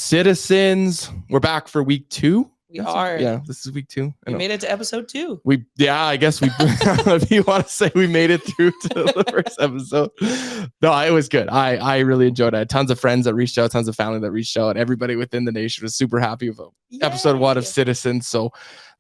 Citizens. We're back for week 2. We are. Yeah, this is week 2. We made it to episode 2. I guess we, if you want to say we made it through to the first episode. No, it was good. I really enjoyed it. I had tons of friends that reached out, tons of family that reached out. Everybody within the nation was super happy with episode 1 of Citizens. So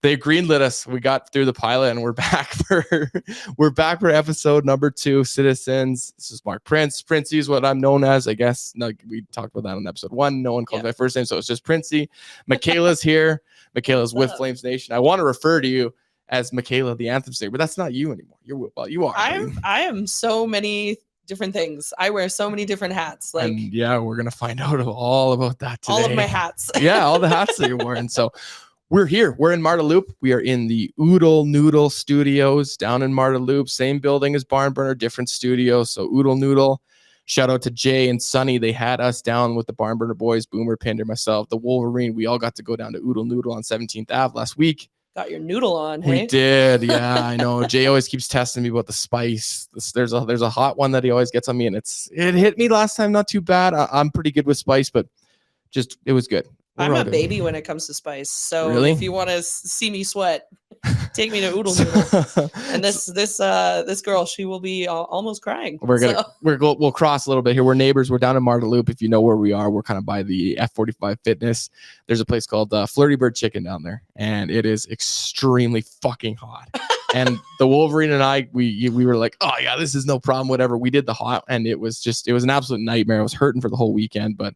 they greenlit us. We got through the pilot and we're back for episode number 2, Citizens. This is Mark Printzy is what I'm known as, I guess. No, we talked about that in episode 1. No one called my first name, so it's just Printzy. Michaela's here. Michaela's with FlamesNation. I want to refer to you as Michela the Anthem singer, but that's not you anymore. You are. I am so many different things. I wear so many different hats. And we're gonna find out all about that today. All of my hats. All the hats that you're wearing. So we're here. We're in Marda Loop. We are in the Noodle studios down in Marda Loop. Same building as Barn Burner, different studio. So Noodle. Shout out to Jay and Sunny. They had us down with the Barn Burner boys, Boomer, Pinder, myself, the Wolverine. We all got to go down to Noodle on 17th Ave last week. Got your noodle on, hey? We did, yeah. I know. Jay always keeps testing me about the spice. There's a hot one that he always gets on me, and it hit me last time, not too bad. I'm pretty good with spice, but it was good. I'm a baby when it comes to spice. So if you want to see me sweat, take me to Ooodle. And this girl, she will be almost crying. We'll cross a little bit here. We're neighbors. We're down in Marda Loop. If you know where we are, we're kind of by the F45 Fitness. There's a place called Flirty Bird Chicken down there, and it is extremely fucking hot. And the Wolverine and I, we were like, oh yeah, this is no problem. Whatever. We did the hot, and it was an absolute nightmare. I was hurting for the whole weekend, but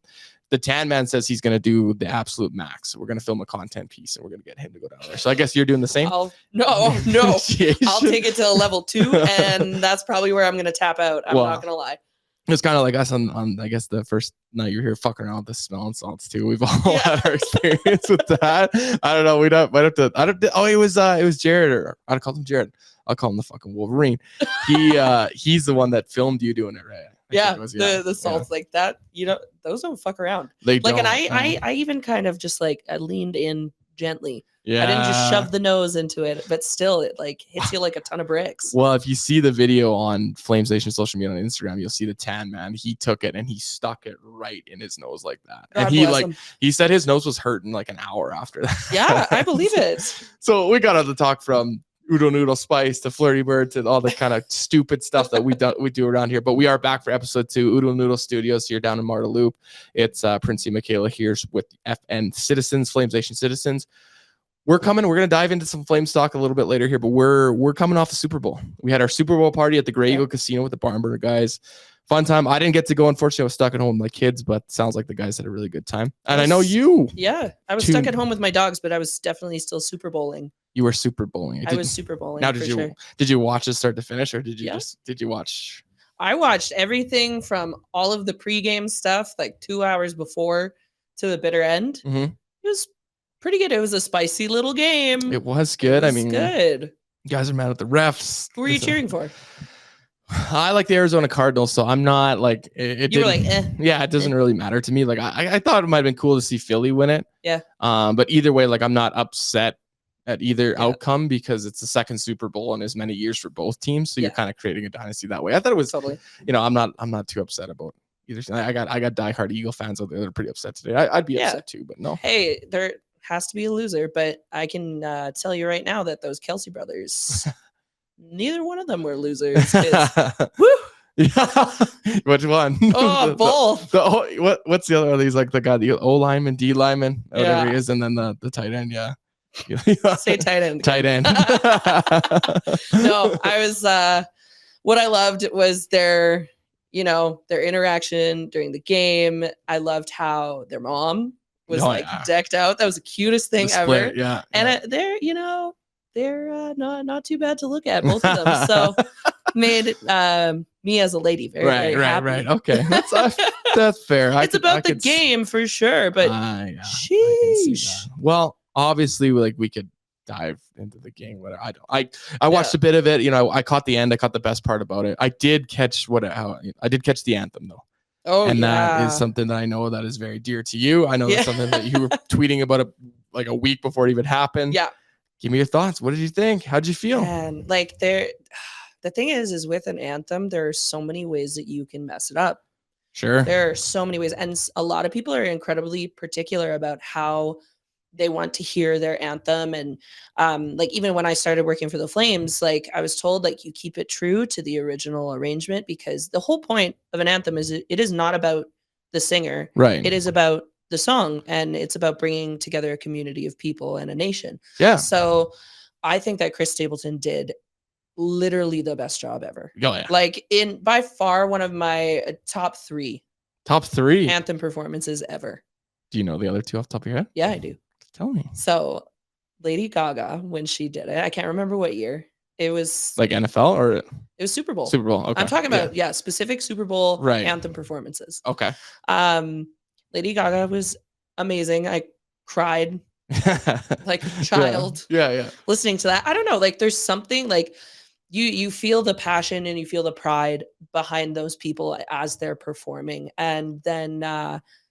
the Tan Man says he's going to do the absolute max. So we're going to film a content piece and we're going to get him to go down there. So I guess you're doing the same. No. I'll take it to a level 2, and that's probably where I'm going to tap out. I'm not going to lie. It's kind of like us on I guess the first night you're here fucking around with the smelling salts too. We've all had our experience with that. I don't know. We might have to. It was Jared, or I'd call him Jared. I'll call him the fucking Wolverine. He's the one that filmed you doing it, right? The salts like that, those don't fuck around. They don't. And I even kind of just I leaned in gently. Yeah. I didn't just shove the nose into it, but still it hits you like a ton of bricks. Well, if you see the video on FlamesNation social media on Instagram, you'll see the Tan Man. He took it and he stuck it right in his nose like that. God and he said his nose was hurting like an hour after that. Yeah, I believe it. So we got to talk from Noodle Spice to Flirty Bird to all the kind of stupid stuff that we do around here. But we are back for episode 2, Noodle Studios here down in Marda Loop. It's Printzy Michaela here with FN Citizens, FlamesNation Citizens. We're going to dive into some Flames talk a little bit later here, but we're coming off the Super Bowl. We had our Super Bowl party at the Grey Eagle Casino with the Barn Burner guys. Fun time. I didn't get to go. Unfortunately, I was stuck at home with my kids, but sounds like the guys had a really good time. And I know you. Yeah, I was stuck at home with my dogs, but I was definitely still Super Bowling. You were Super Bowling. I was Super Bowling. Now, did you watch it start to finish, or did you watch? I watched everything from all of the pregame stuff, 2 hours before, to the bitter end. Mm-hmm. It was pretty good. It was a spicy little game. It was good. Good. You guys are mad at the refs. Who were you cheering for? I like the Arizona Cardinals, so I'm not it. You were like, eh. Yeah, it doesn't really matter to me. I thought it might have been cool to see Philly win it. Yeah. But either way, I'm not upset at either outcome because it's the second Super Bowl in as many years for both teams. So you're kind of creating a dynasty that way. I thought it was totally. I'm not too upset about either. I got diehard Eagle fans out there that are pretty upset today. I'd be upset too, but no. Hey, there has to be a loser, but I can tell you right now that those Kelsey brothers, neither one of them were losers. Woo! Yeah. Which one? Oh, both. What's the other one? He's like the guy, the O lineman, D lineman, whatever he is, and then the tight end. Yeah. Say tight end. Tight end. No, I was. What I loved was their interaction during the game. I loved how their mom was decked out. That was the cutest thing ever. Yeah. And they're not too bad to look at, both of them. So made me as a lady very happy. Right. Okay, that's fair. It's about the game for sure, but sheesh. Well, obviously, we could dive into the game. Whatever. I watched a bit of it. I caught the end. I caught the best part about it. I did catch the anthem though. Oh, and that is something that I know that is very dear to you. I know that's something that you were tweeting about a week before it even happened. Yeah. Give me your thoughts. What did you think? How'd you feel? And the thing is with an anthem, there are so many ways that you can mess it up. Sure. There are so many ways. And a lot of people are incredibly particular about how they want to hear their anthem. And like even when I started working for the Flames, like I was told like you keep it true to the original arrangement, because the whole point of an anthem is it is not about the singer. Right. It is about the song, and it's about bringing together a community of people and a nation. Yeah. So I think that Chris Stapleton did literally the best job ever. Oh yeah. Like in by far one of my top three anthem performances ever. Do you know the other two off the top of your head? Yeah, I do. Tell me. So Lady Gaga, when she did it, I can't remember what year. It was like NFL or it was Super Bowl. Super Bowl. Okay. I'm talking about specific Super Bowl anthem performances. Okay. Lady Gaga was amazing. I cried like a child. Yeah. Listening to that. I don't know, like there's something like you feel the passion and you feel the pride behind those people as they're performing. And then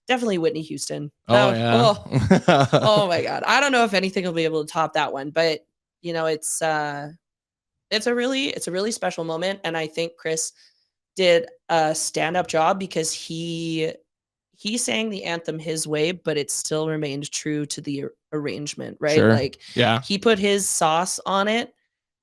definitely Whitney Houston. Oh my God. I don't know if anything will be able to top that one, but you know, it's a really special moment. And I think Chris did a stand-up job because he sang the anthem his way, but it still remained true to the arrangement, right? Sure. Like he put his sauce on it.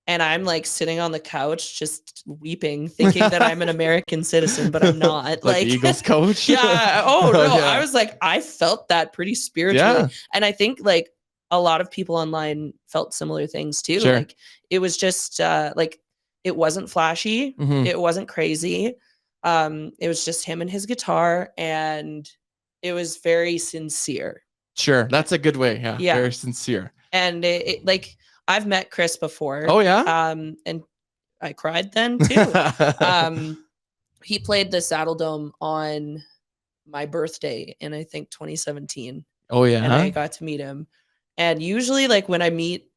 And I'm like sitting on the couch, just weeping, thinking that I'm an American citizen, but I'm not. like the Eagles coach? Yeah. Oh no. I was like, I felt that pretty spiritually. Yeah. And I think like a lot of people online felt similar things too. Sure. Like it was just like, it wasn't flashy. Mm-hmm. It wasn't crazy. It was just him and his guitar, and it was very sincere. Sure. That's a good way. Yeah. Very sincere. And it like, I've met Chris before. Oh yeah. And I cried then too. He played the Saddledome on my birthday in I think 2017. Oh yeah. And I got to meet him. And usually like when I meet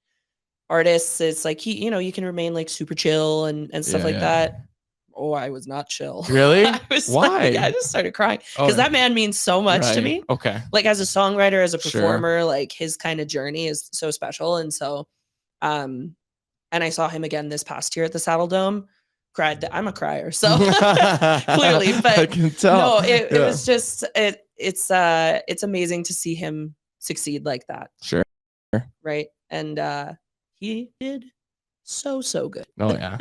artists, it's like you can remain like super chill and stuff like that. Oh, I was not chill. Really? Why? I just started crying because that man means so much to me. Okay. Like as a songwriter, as a performer, like his kind of journey is so special. And so and I saw him again this past year at the Saddledome. Cried. I'm a crier, so clearly, but I can tell. No, it was just it's amazing to see him succeed like that. Sure. Right, and he did so good. Oh yeah.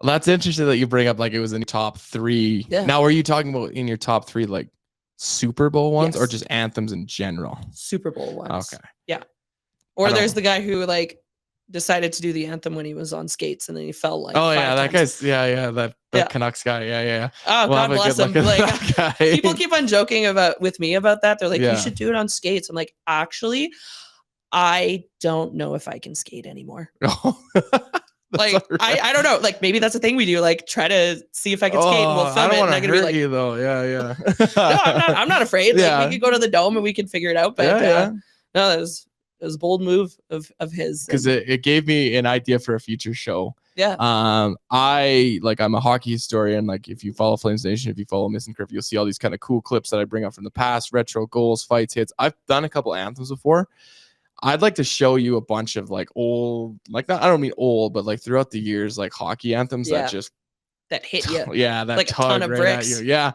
That's interesting that you bring up like it was in your top three. Yeah. Now, are you talking about in your top three like Super Bowl ones or just anthems in general? Super Bowl ones. Okay. Yeah. Or there's the guy who like decided to do the anthem when he was on skates and then he fell like that guy's that Canucks guy. Yeah. Oh, God bless him. Like people keep on joking with me about that. They're like, you should do it on skates. I'm like, actually, I don't know if I can skate anymore. Like I don't know. Like maybe that's a thing we do. Like try to see if I can skate. And we'll film it. And I'm gonna be like, you though. Yeah. No, I'm not afraid. Like we could go to the dome and we can figure it out. But no, it was a bold move of his. Because it gave me an idea for a future show. Yeah. I'm a hockey historian. Like if you follow FlamesNation, if you follow Miss and Griff, you'll see all these kind of cool clips that I bring up from the past, retro goals, fights, hits. I've done a couple anthems before. I'd like to show you a bunch of like old, like not, I don't mean old, but like throughout the years, like hockey anthems that hit you. Yeah, that like a ton of bricks. At you. Yeah,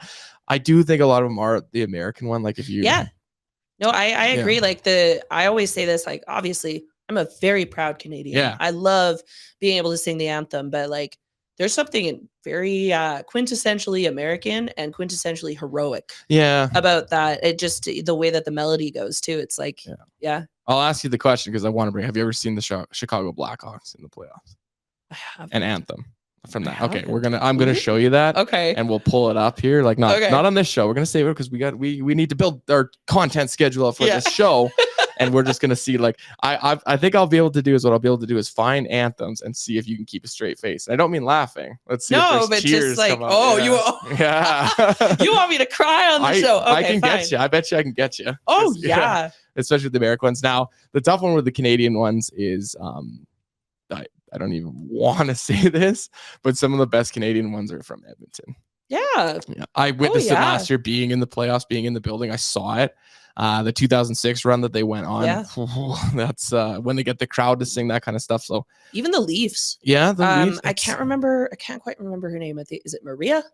I do think a lot of them are the American one. Like if you, no, I agree. Like I always say this. Like obviously, I'm a very proud Canadian. Yeah, I love being able to sing the anthem, but like there's something very quintessentially American and quintessentially heroic. Yeah, about that. It just the way that the melody goes too. It's like I'll ask you the question because I want to bring. Have you ever seen the Chicago Blackhawks in the playoffs? I have an anthem from that. Okay, I'm gonna show you that. Okay, and we'll pull it up here. Like not on this show. We're gonna save it because we need to build our content schedule for this show. And we're just gonna see like I think I'll be able to do is what I'll be able to do is find anthems and see if you can keep a straight face. I don't mean laughing. Let's see. No, but just like you want me to cry on the show. Okay, I can get you. I bet you I can get you. Oh yeah. Especially with the American ones. Now the tough one with the Canadian ones is I don't even want to say this, but some of the best Canadian ones are from Edmonton. Yeah. I witnessed it last year, being in the playoffs, being in the building. I saw it. The 2006 run that they went on. Yeah. That's when they get the crowd to sing that kind of stuff. So even the Leafs. Yeah. The Leafs. I can't quite remember her name. I think is it Maria?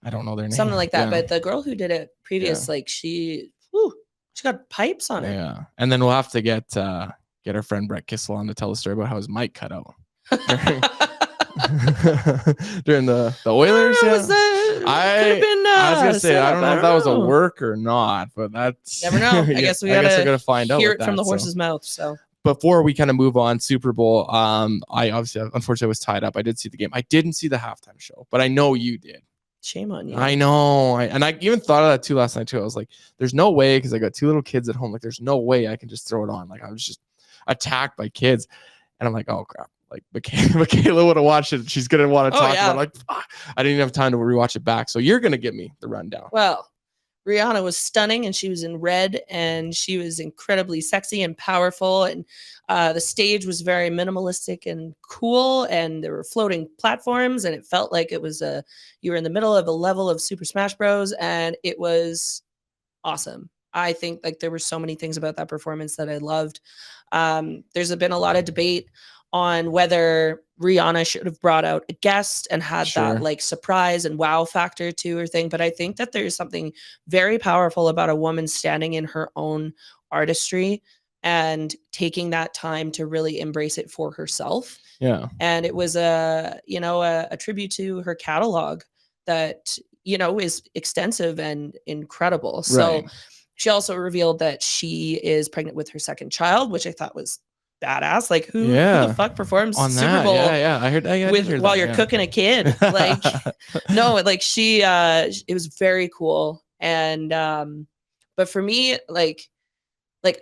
I don't know their name. Something like that. Yeah. But the girl who did it previous, like she got pipes on it. Yeah. And then we'll have to get our friend Brett Kissel on to tell the story about how his mic cut out during the Oilers. I was gonna say I don't know if that was a work or not, but that's never know. I guess we gotta find out. Hear it from the horse's mouth. So before we kind of move on, Super Bowl. I obviously, unfortunately, was tied up. I did see the game. I didn't see the halftime show, but I know you did. Shame on you. I know. And I even thought of that too last night too. I was like, there's no way, because I got 2 little kids at home. Like, there's no way I can just throw it on. Like, I was just attacked by kids. And I'm like, oh crap. Like Michaela would have watched it. She's gonna want to talk about it. Like, fuck. I didn't even have time to rewatch it back. So you're gonna give me the rundown. Well, Rihanna was stunning, and she was in red, and she was incredibly sexy and powerful. And the stage was very minimalistic and cool, and there were floating platforms, and it felt like it was you were in the middle of a level of Super Smash Bros. And it was awesome. I think like there were so many things about that performance that I loved. There's been a lot of debate on whether Rihanna should have brought out a guest and had that like surprise and wow factor to her thing. But I think that there's something very powerful about a woman standing in her own artistry and taking that time to really embrace it for herself. Yeah. And it was a tribute to her catalog that, is extensive and incredible. So she also revealed that she is pregnant with her second child, which I thought was badass. Like who the fuck performs on Super Bowl? I heard while you're cooking a kid. Like no, like she it was very cool. And but for me, like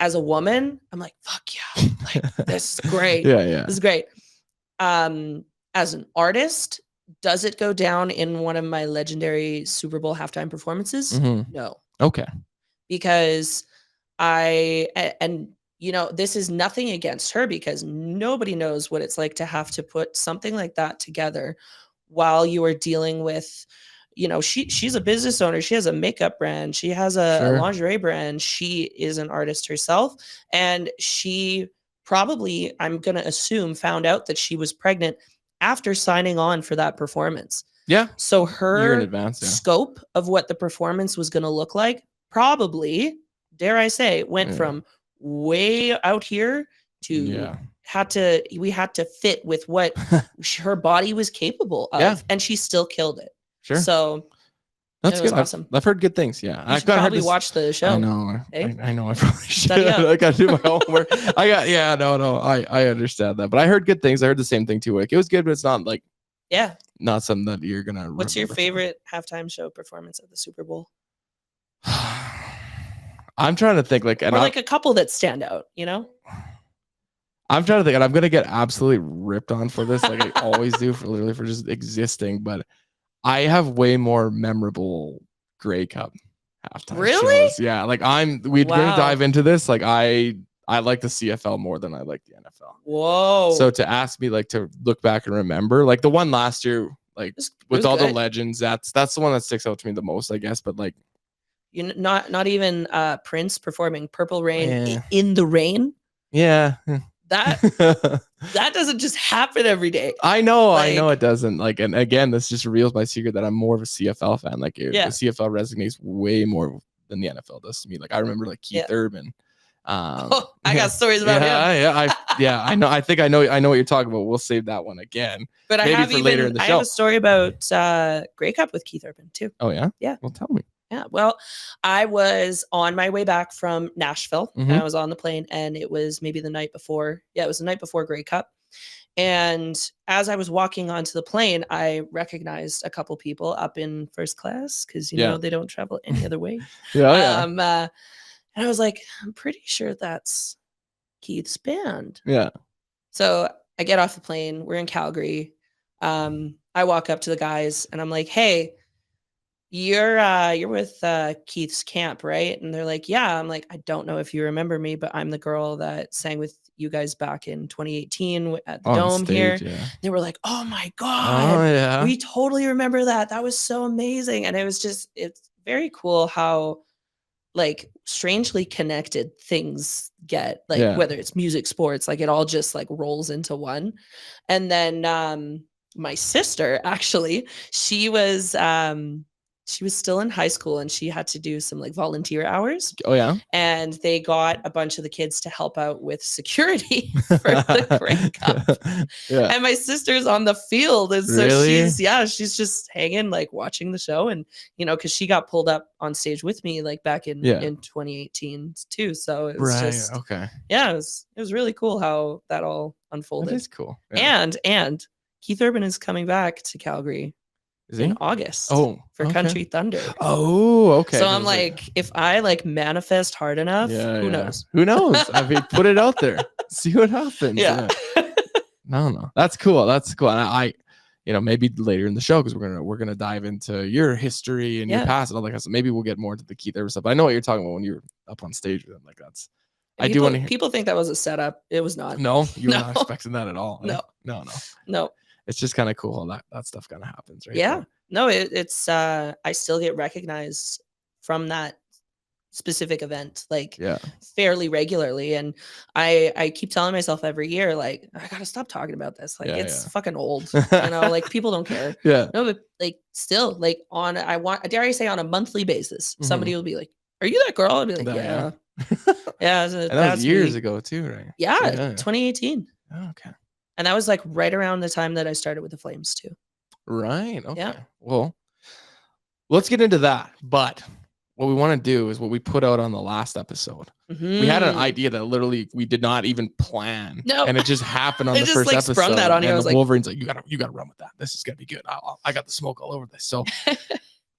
as a woman, I'm like, fuck yeah, like this is great. This is great. As an artist, does it go down in one of my legendary Super Bowl halftime performances? No. Okay. Because this is nothing against her, because nobody knows what it's like to have to put something like that together while you are dealing with, she's a business owner. She has a makeup brand. She has a lingerie brand. She is an artist herself. And she probably, I'm going to assume, found out that she was pregnant after signing on for that performance. Yeah. So her in advance, scope of what the performance was going to look like probably, dare I say, went from way out here to we had to fit with what her body was capable of, and she still killed it. So that's good. Awesome. I've heard good things. Yeah, I probably watch the show. I know. I know. I probably should. I got to do my homework. I understand that, but I heard good things. I heard the same thing too. Like it was good, but it's not like not something that you're gonna. What's your favorite halftime show performance at the Super Bowl? I'm trying to think, like, or like a couple that stand out, I'm trying to think, and I'm gonna get absolutely ripped on for this, like I always do, for just existing. But I have way more memorable Grey Cup halftime shows. Yeah, like we're gonna dive into this. Like I like the CFL more than I like the NFL. Whoa! So to ask me like to look back and remember, like the one last year, like with all the legends, that's the one that sticks out to me the most, I guess. But like. Not even Prince performing Purple Rain in the rain. Yeah. That doesn't just happen every day. I know it doesn't. Like, and again, this just reveals my secret that I'm more of a CFL fan. Like the CFL resonates way more than the NFL does to me. Like I remember like Keith Urban. I got stories about him. I know. I think I know what you're talking about. We'll save that one again. But maybe later in the show. I have a story about Grey Cup with Keith Urban too. Oh yeah? Yeah. Well, tell me. Yeah, well, I was on my way back from Nashville, and I was on the plane, and it was maybe the night before. Yeah, it was the night before Grey Cup. And as I was walking onto the plane, I recognized a couple people up in first class because, you know, they don't travel any other way. And I was like, I'm pretty sure that's Keith's band. Yeah. So I get off the plane. We're in Calgary. I walk up to the guys, and I'm like, hey, you're with Keith's camp, right? And they're like, yeah. I'm like, I don't know if you remember me, but I'm the girl that sang with you guys back in 2018 at the Dome stage, here. They were like, oh my God, we totally remember that. That was so amazing. And it's very cool how like strangely connected things get, like whether it's music, sports, like it all just like rolls into one. And then my sister, actually, she was she was still in high school and she had to do some like volunteer hours. Oh yeah. And they got a bunch of the kids to help out with security for the Grey Cup. Yeah. And my sister's on the field. And so Really? she's just hanging, like watching the show. And, you know, because she got pulled up on stage with me like back in 2018 too. So it was just, okay. Yeah, it was really cool how that all unfolded. That is cool. Yeah. And Keith Urban is coming back to Calgary in August for Country Thunder. Oh, okay. So I'm like, if I like manifest hard enough, who knows? Who knows? I mean, put it out there. See what happens. Yeah. No. That's cool. And I you know, maybe later in the show, because we're gonna dive into your history and your past and all that kind of stuff. Maybe we'll get more into the Keith Urban stuff. But I know what you're talking about when you're up on stage with him. Like that's I do want to hear. People think that was a setup. It was not. No, you were not expecting that at all. No. It's just kind of cool how that stuff kind of happens, right? Yeah. No, it's I still get recognized from that specific event like fairly regularly, and I keep telling myself every year like I gotta stop talking about this, like it's fucking old, you know, like people don't care. No, but like still like dare I say on a monthly basis somebody will be like, are you that girl? I'll be like, yeah. And that was years ago too, right? Yeah, 2018. Okay. And that was like right around the time that I started with the Flames too. Right. Okay. Yeah. Well, let's get into that. But what we want to do is what we put out on the last episode. We had an idea that literally we did not even plan. No. And it just happened on the first episode. Sprung that on you. I was like, Wolverine's like, you gotta run with that. This is gonna be good. I got the smoke all over this. So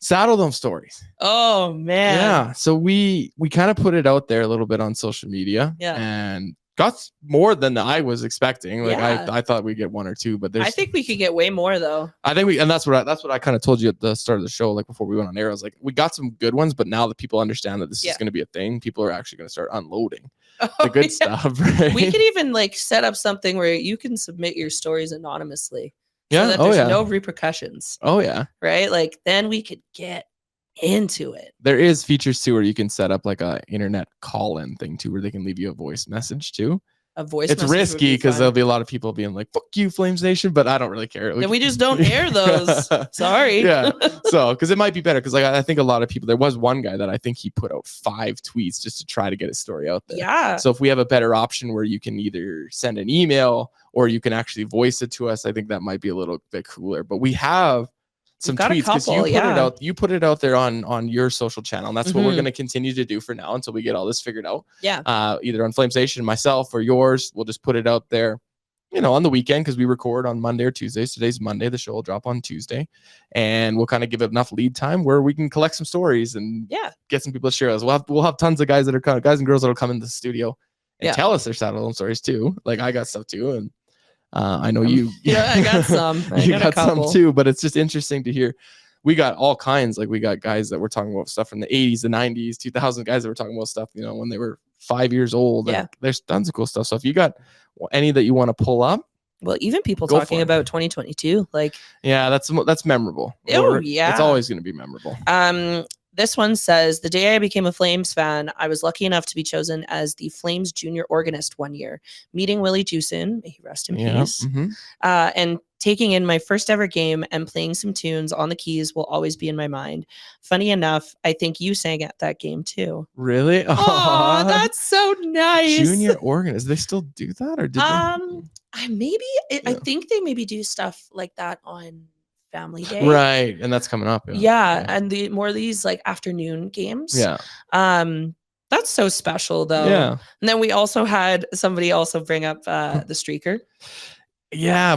Saddledome Stories. Oh man. Yeah. So we kind of put it out there a little bit on social media. Yeah. And got more than I was expecting. Like I thought we'd get one or two, but I think we could get way more though. I think and that's what I kind of told you at the start of the show, like before we went on air. I was like, we got some good ones, but now that people understand that this is going to be a thing, people are actually going to start unloading the good stuff. Right? We could even like set up something where you can submit your stories anonymously. Yeah. So that there's no repercussions. Oh yeah. Right. Like then we could get into it. There is features too where you can set up like a internet call-in thing too, where they can leave you a voice message too. A voice. It's risky because there'll be a lot of people being like, "Fuck you, FlamesNation," but I don't really care. Then we just don't air those. Sorry. Yeah. So because it might be better because like I think a lot of people. There was one guy that I think he put out 5 tweets just to try to get his story out there. Yeah. So if we have a better option where you can either send an email or you can actually voice it to us, I think that might be a little bit cooler. But we have some tweets because you put it out there on your social channel, and that's what we're going to continue to do for now until we get all this figured out. Either on FlamesNation, myself, or yours. We'll just put it out there, you know, on the weekend because we record on Monday or Tuesdays. Today's Monday. The show will drop on Tuesday, and we'll kind of give it enough lead time where we can collect some stories and get some people to share us. We'll have tons of guys and girls that'll come into the studio and tell us their Saddledome stories too. Like I got stuff too, and I know you. Yeah, I got some. You got some too, but it's just interesting to hear. We got all kinds. Like we got guys that were talking about stuff from the 80s, the 90s, 2000 guys that were talking about stuff, you know, when they were 5 years old. Yeah. There's tons of cool stuff. So if you got any that you want to pull up. Well, even people talking about 2022, like. Yeah, that's memorable. Oh, yeah. It's always going to be memorable. This one says, the day I became a Flames fan, I was lucky enough to be chosen as the Flames junior organist one year, meeting Willie Jewson, may he rest in peace, and taking in my first ever game and playing some tunes on the keys will always be in my mind. Funny enough, I think you sang at that game too. Really? Oh, that's so nice. Junior organist. They still do that, or did they? I think they maybe do stuff like that on Family Day, right? And that's coming up. And the more these like afternoon games. That's so special though. And then we also had somebody also bring up the streaker.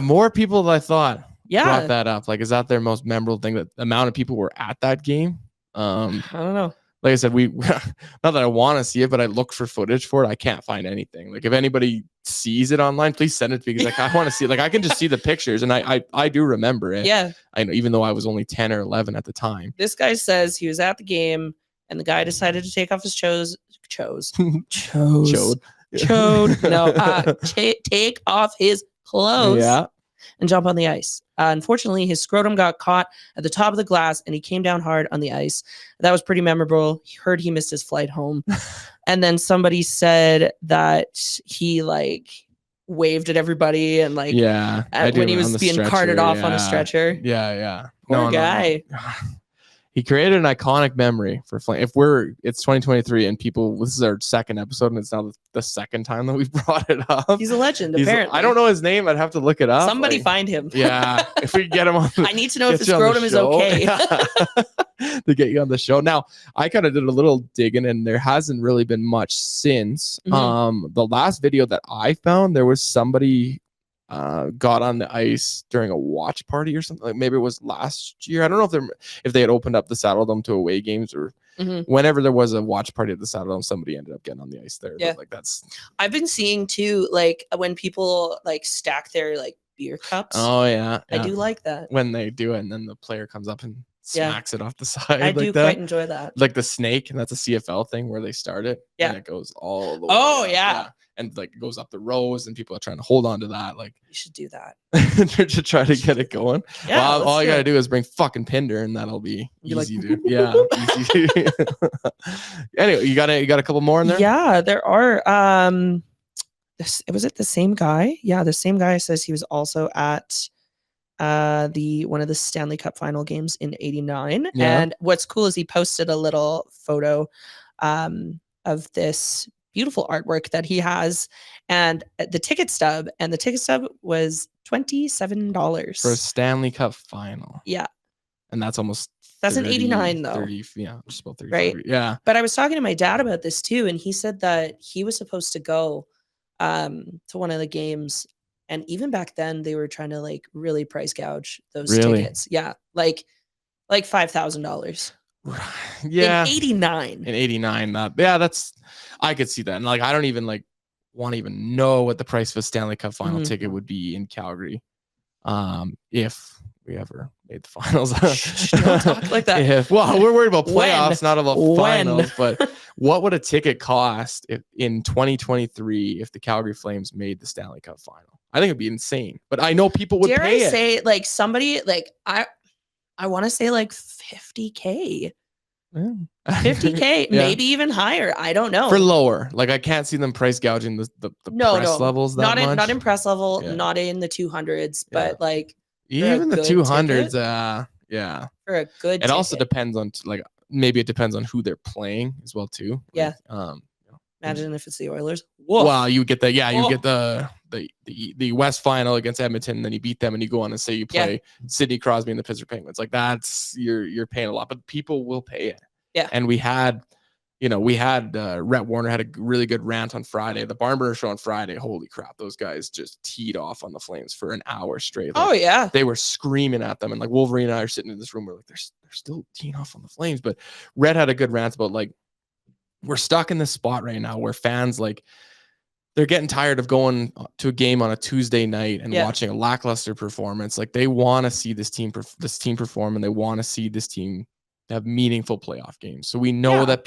More people than I thought brought that up. Like, is that their most memorable thing? That the amount of people were at that game. I don't know. Like I said, not that I want to see it, but I looked for footage for it. I can't find anything. Like if anybody sees it online, please send it to me because like I want to see it. Like I can just see the pictures and I do remember it. Yeah. I know, even though I was only 10 or 11 at the time. This guy says he was at the game and the guy decided to take off his take off his clothes and jump on the ice. Unfortunately, his scrotum got caught at the top of the glass and he came down hard on the ice. That was pretty memorable. He heard he missed his flight home. And then somebody said that he like waved at everybody and like when he was being carted off on a stretcher. Yeah. Poor guy. He created an iconic memory for Flame. It's 2023 and this is our second episode and it's now the second time that we've brought it up. He's a legend, apparently. I don't know his name. I'd have to look it up. Somebody find him. Yeah. If we get him on I need to know if the scrotum is okay. To get you on the show. Now, I kind of did a little digging and there hasn't really been much since. The last video that I found, there was somebody got on the ice during a watch party or something. Like maybe it was last year. I don't know if they had opened up the Saddledome to away games or whenever there was a watch party at the Saddledome, somebody ended up getting on the ice there. Yeah, but like I've been seeing too, like when people like stack their like beer cups. Oh yeah, I do like that when they do it and then the player comes up and smacks it off the side. I do quite enjoy that. Like the snake, and that's a CFL thing where they start it. Yeah, and it goes all the way. Oh yeah. And like it goes up the rows and people are trying to hold on to that. Like you should do that to try to get it going. Yeah, well, all you gotta do is bring fucking Pinder and that'll be easy, dude. Yeah, easy. Anyway, you got a couple more in there? Yeah, there are. Was it the same guy? Yeah, the same guy says he was also at one of the Stanley Cup final games in '89. Yeah. And what's cool is he posted a little photo of this beautiful artwork that he has and the ticket stub, and the ticket stub was $27 for a Stanley Cup final. Yeah, and that's almost in '89 though. 30, yeah, just about 30, right? 30, yeah. But I was talking to my dad about this too, and he said that he was supposed to go to one of the games, and even back then they were trying to like really price gouge those tickets. Yeah, like $5,000. Yeah, in '89. In '89, that's I could see that, and like I don't even like want to even know what the price of a Stanley Cup final ticket would be in Calgary, if we ever made the finals. Don't talk like that. Well, we're worried about playoffs, not about finals. But what would a ticket cost in 2023 if the Calgary Flames made the Stanley Cup final? I think it'd be insane. But I know people would pay it. Say like somebody like I want to say like $50K. Yeah. $50K, maybe even higher. I don't know. For lower, like I can't see them price gouging the press levels that much. Not in press level, not in the 200s, but like even the 200s. Yeah, for a good. It also depends on like maybe it depends on who they're playing as well too. Yeah. Like, imagine if it's the Oilers. Whoa. Well, you get that. Yeah, you get the West final against Edmonton, and then you beat them, and you go on and say you play Sidney Crosby and the Pittsburgh Penguins. Like that's you're paying a lot, but people will pay it. Yeah. And we had Rhett Warner had a really good rant on Friday. The Barnburner show on Friday. Holy crap, those guys just teed off on the Flames for an hour straight. Like, oh yeah, they were screaming at them, and like Wolverine and I are sitting in this room. We're like, they're still teeing off on the Flames. But Rhett had a good rant about like we're stuck in this spot right now where fans like they're getting tired of going to a game on a Tuesday night and watching a lackluster performance. Like they want to see this team perform, and they want to see this team have meaningful playoff games. So we know that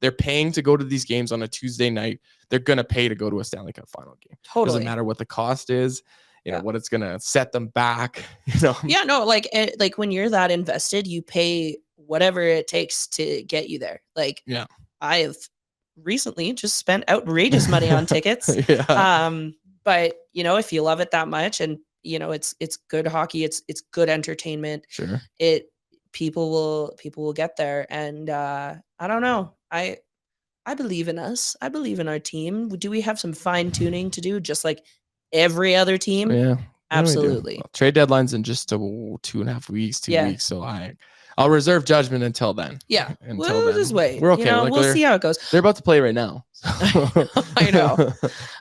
they're paying to go to these games on a Tuesday night. They're going to pay to go to a Stanley Cup final game. Totally. Doesn't matter what the cost is, you know, what it's going to set them back, you know? Yeah, no, like when you're that invested, you pay whatever it takes to get you there. Like, I have recently just spent outrageous money on tickets. But you know, if you love it that much and you know, it's good hockey, it's good entertainment. Sure. People will get there, and I don't know. I believe in us. I believe in our team. Do we have some fine tuning to do, just like every other team? Yeah, absolutely. Well, trade deadline's in just 2.5 weeks, 2 weeks. So I'll reserve judgment until then. Yeah, we'll just wait. We're okay. You know, we'll see how it goes. They're about to play right now. I know.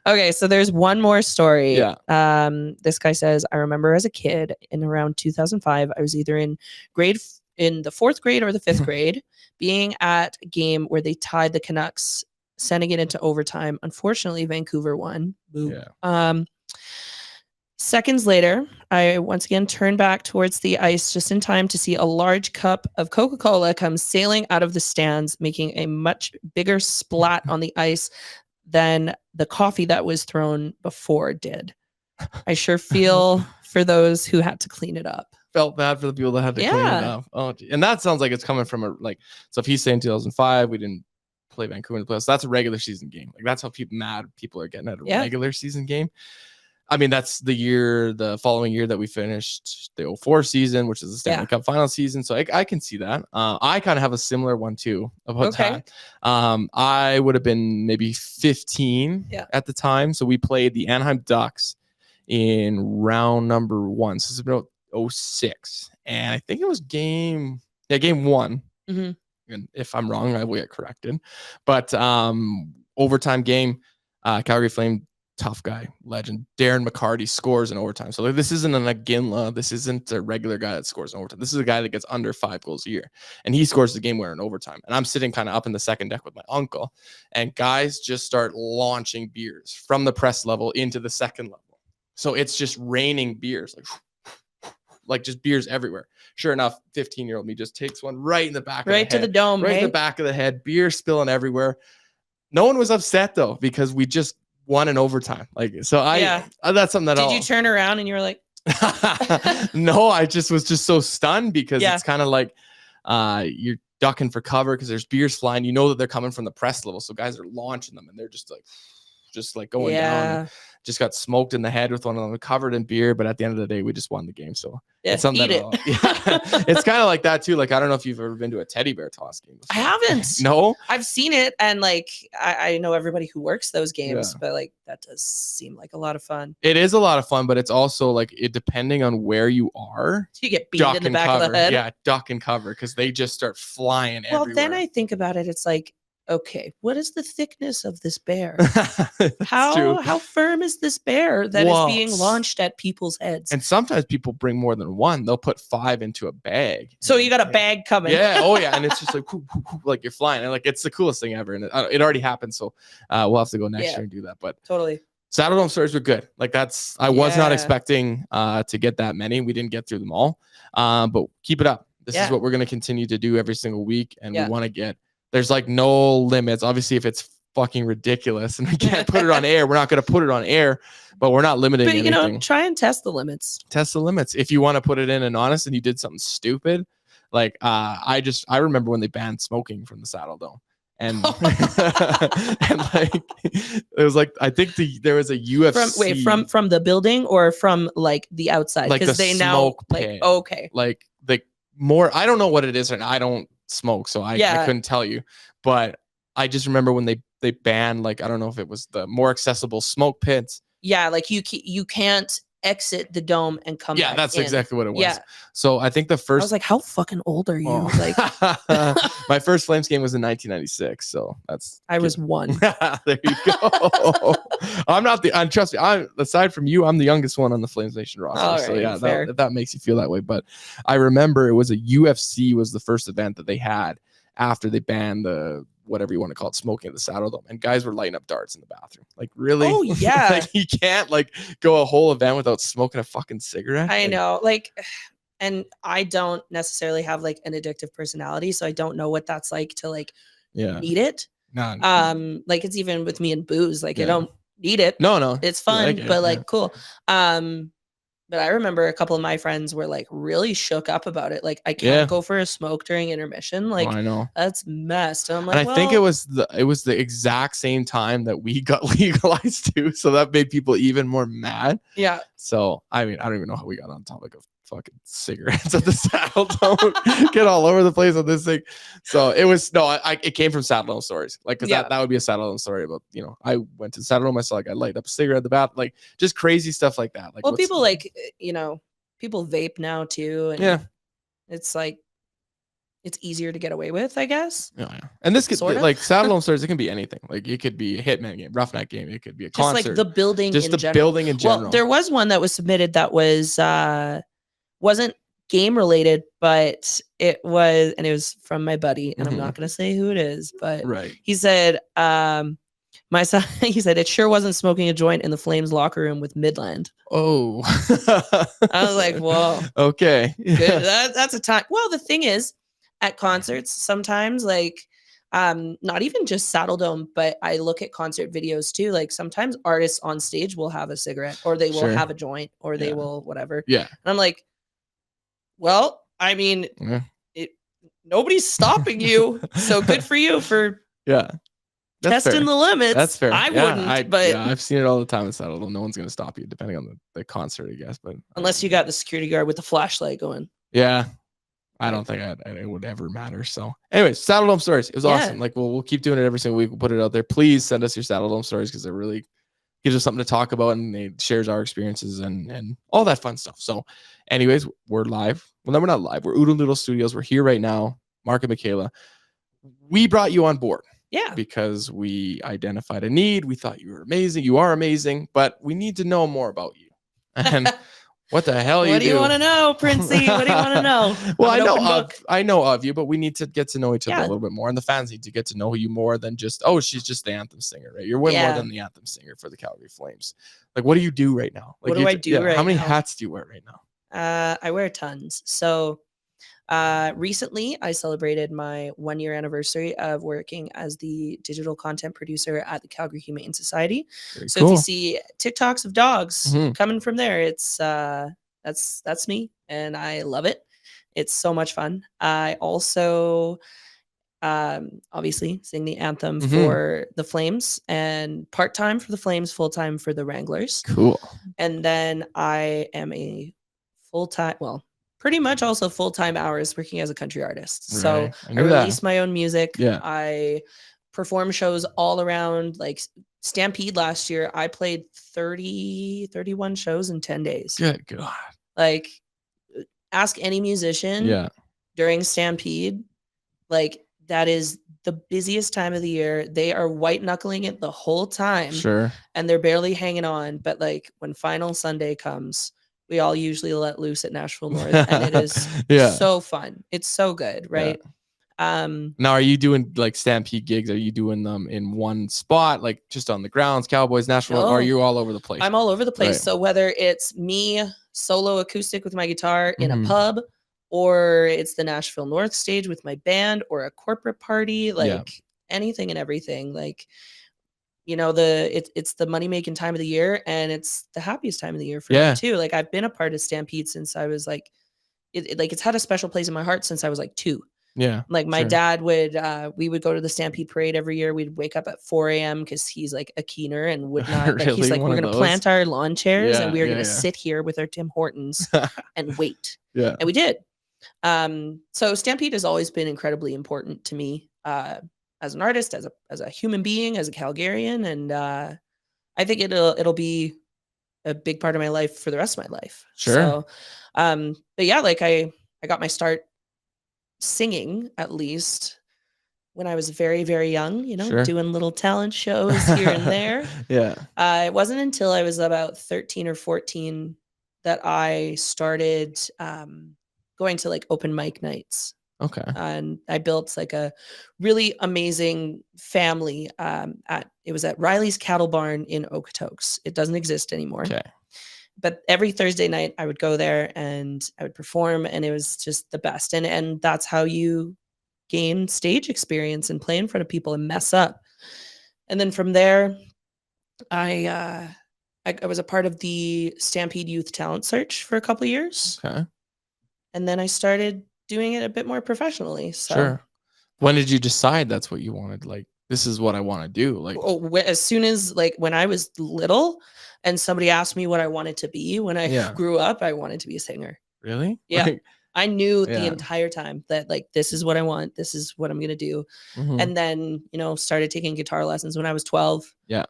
Okay, so there's one more story. Yeah. This guy says, I remember as a kid in around 2005, I was either in the 4th grade or the 5th grade, being at a game where they tied the Canucks, sending it into overtime. Unfortunately, Vancouver won. Boo. Yeah. Seconds later, I once again turned back towards the ice just in time to see a large cup of Coca-Cola come sailing out of the stands, making a much bigger splat on the ice than the coffee that was thrown before did. I sure feel for those who had to clean it up. Felt bad for the people that had to clean it up. Oh, and that sounds like it's coming from so if he's saying 2005, we didn't play Vancouver in the playoffs, that's a regular season game. Like that's how mad people are getting at a regular season game. I mean, that's the following year that we finished the 04 season, which is the Stanley Cup final season. So I can see that. I kind of have a similar one too about that. I would have been maybe 15 at the time. So we played the Anaheim Ducks in round number 1. So it's about 06. And I think it was game 1. And if I'm wrong, I will get corrected. But overtime game, Calgary Flame, tough guy, legend, Darren McCarty scores in overtime. So this isn't an Aginla. This isn't a regular guy that scores in overtime. This is a guy that gets under 5 goals a year. And he scores the game winner in overtime. And I'm sitting kind of up in the second deck with my uncle. And guys just start launching beers from the press level into the second level. So it's just raining beers. Like just beers everywhere. Sure enough, 15-year-old me just takes one right in the back of the head. Right to the dome. Right in the back of the head. Beer spilling everywhere. No one was upset though, because we just won in overtime. Like, so that's something that Did you turn around and you were like, no, I was just so stunned because it's kind of like you're ducking for cover because there's beers flying. You know that they're coming from the press level. So guys are launching them and they're just like going down. Just got smoked in the head with one of them, covered in beer. But at the end of the day, we just won the game. So it's something it's kind of like that too. Like, I don't know if you've ever been to a teddy bear toss game before. I haven't. No, I've seen it. And like, I know everybody who works those games, but like, that does seem like a lot of fun. It is a lot of fun, but it's also like depending on where you are. You get beat in the back of the head. Yeah, duck and cover because they just start flying everywhere. Well, then I think about it. It's like, okay, what is the thickness of this bear? How firm is this bear that is being launched at people's heads? And sometimes people bring more than one. They'll put 5 into a bag. So you got a bag coming. Yeah. Oh yeah. And it's just like, like you're flying. And like, it's the coolest thing ever. And it already happened. So we'll have to go next year and do that. But totally. Saddledome Stories were good. Like I was not expecting to get that many. We didn't get through them all. But keep it up. This is what we're going to continue to do every single week. And we want to get, there's like no limits. Obviously, if it's fucking ridiculous and we can't put it on air, we're not going to put it on air, but we're not limiting anything. But, try and test the limits. Test the limits. If you want to put it in anonymous and you did something stupid, like I remember when they banned smoking from the Saddledome. And, and like it was like I think there was a UFC from the building or from like the outside, because they now like like more. I don't know what it is, and I don't smoke, so I couldn't tell you. But I just remember when they banned, like, I don't know if it was the more accessible smoke pits. Yeah, like you can't exit the dome and come back that's in. Exactly what it was. Yeah. So I think the first, I was like, how fucking old are you? Like my first Flames game was in 1996. So I was 1. There you go. Trust me, aside from you, I'm the youngest one on the FlamesNation roster. So yeah, that makes you feel that way. But I remember it was a UFC was the first event that they had after they banned the whatever you want to call it, smoking at the Saddledome, and guys were lighting up darts in the bathroom. Like, really? Oh yeah. Like, you can't like go a whole event without smoking a fucking cigarette. I know, like, and I don't necessarily have like an addictive personality, so I don't know what that's like to like need it. No. Like, it's even with me and booze, like I don't need it. No, it's fun, but like cool. But I remember a couple of my friends were like really shook up about it. Like, I can't go for a smoke during intermission. Like, I know that's messed. And I'm like, I think it was the exact same time that we got legalized too. So that made people even more mad. Yeah. So I mean, I don't even know how we got on topic of fucking cigarettes at the Saddledome. Get all over the place on this thing. So it was it came from Saddledome Stories. Like, because that would be a Saddledome story about, I went to Saddledome, I saw a guy light up a cigarette at the bath, like just crazy stuff like that. Like, well, people like, people vape now too, and it's like it's easier to get away with, I guess. Yeah. And this could like Saddledome Stories, it can be anything. Like, it could be a Hitman game, Roughneck game, it could be a concert. Just like the building building in general. Well, there was one that was submitted that was wasn't game related, but it was from my buddy, and I'm not going to say who it is, but he said, my son, he said, it sure wasn't smoking a joint in the Flames locker room with Midland. Oh, I was like, whoa. Okay. Good. That's a time. Well, the thing is, at concerts, sometimes like, not even just Saddledome, but I look at concert videos too. Like, sometimes artists on stage will have a cigarette, or they will have a joint, or they will whatever. Yeah. And I'm like, well, I mean, nobody's stopping you. So good for you for testing fair. the limits. That's fair. I wouldn't, but I've seen it all the time in Saddledome. No one's gonna stop you, depending on the concert, I guess. But unless you got the security guard with the flashlight going. Yeah, I don't think it would ever matter. So, anyways, Saddledome Stories. It was awesome. Like we'll keep doing it every single week. We'll put it out there. Please send us your Saddledome Stories because it really gives us something to talk about and it shares our experiences and all that fun stuff. So, anyways, we're live. Well, no, we're not live. We're Ooodle Noodle Studios. We're here right now. Mark and Michaela. We brought you on board. Yeah. Because we identified a need. We thought you were amazing. You are amazing, but we need to know more about you. And what the hell what do you want to know, Printzy? What do you want to know? Well, I know of you, but we need to get to know each other a little bit more. And the fans need to get to know you more than just, oh, she's just the anthem singer, right? You're way more than the anthem singer for the Calgary Flames. Like, what do you do right now? Like, what do I do right now? How many hats do you wear right now? I wear tons. So recently I celebrated my 1-year anniversary of working as the digital content producer at the Calgary Humane Society. So if you see TikToks of dogs coming from there, it's that's me and I love it. It's so much fun. I also obviously sing the anthem for the Flames, and part-time for the Flames, full-time for the Wranglers. Cool. And then I am a full-time, well, pretty much also full-time hours working as a country artist. Right. So I release my own music. Yeah. I perform shows all around, like Stampede last year. I played 31 shows in 10 days. Good God. Like, ask any musician during Stampede. Like, that is the busiest time of the year. They are white knuckling it the whole time. Sure. And they're barely hanging on. But like when final Sunday comes, we all usually let loose at Nashville North, and it is so fun. It's so good, right? Yeah. Now, are you doing like Stampede gigs? Are you doing them in one spot, like just on the grounds, Cowboys, Nashville, or are you all over the place? I'm all over the place. Right. So whether it's me solo acoustic with my guitar in a pub, or it's the Nashville North stage with my band, or a corporate party, like anything and everything, like, you know, it's the money making time of the year, and it's the happiest time of the year for me too. Like, I've been a part of Stampede since I was like, it's had a special place in my heart since I was like 2. Yeah. Like my dad would, we would go to the Stampede parade every year. We'd wake up at 4 a.m. because he's like a keener and would not, like, he's like, we're going to plant our lawn chairs and we're going to sit here with our Tim Hortons and wait. Yeah. And we did. So Stampede has always been incredibly important to me, as an artist, as a human being, as a Calgarian. And, I think it'll be a big part of my life for the rest of my life. Sure. So, but yeah, like I got my start singing, at least when I was very, very young, you know, doing little talent shows here and there. It wasn't until I was about 13 or 14 that I started, going to like open mic nights. Okay. And I built like a really amazing family. It was at Riley's Cattle Barn in Okotoks. It doesn't exist anymore. Okay. But every Thursday night I would go there and I would perform, and it was just the best. And that's how you gain stage experience and play in front of people and mess up. And then from there, I was a part of the Stampede Youth Talent Search for a couple of years. Okay. And then I started doing it a bit more professionally. So. Sure. When did you decide that's what you wanted? Like, this is what I want to do? Like, as soon as, like, when I was little and somebody asked me what I wanted to be when I grew up, I wanted to be a singer. Really? Yeah. Like, I knew the entire time that, like, this is what I want. This is what I'm going to do. And then, you know, started taking guitar lessons when I was 12. Yeah.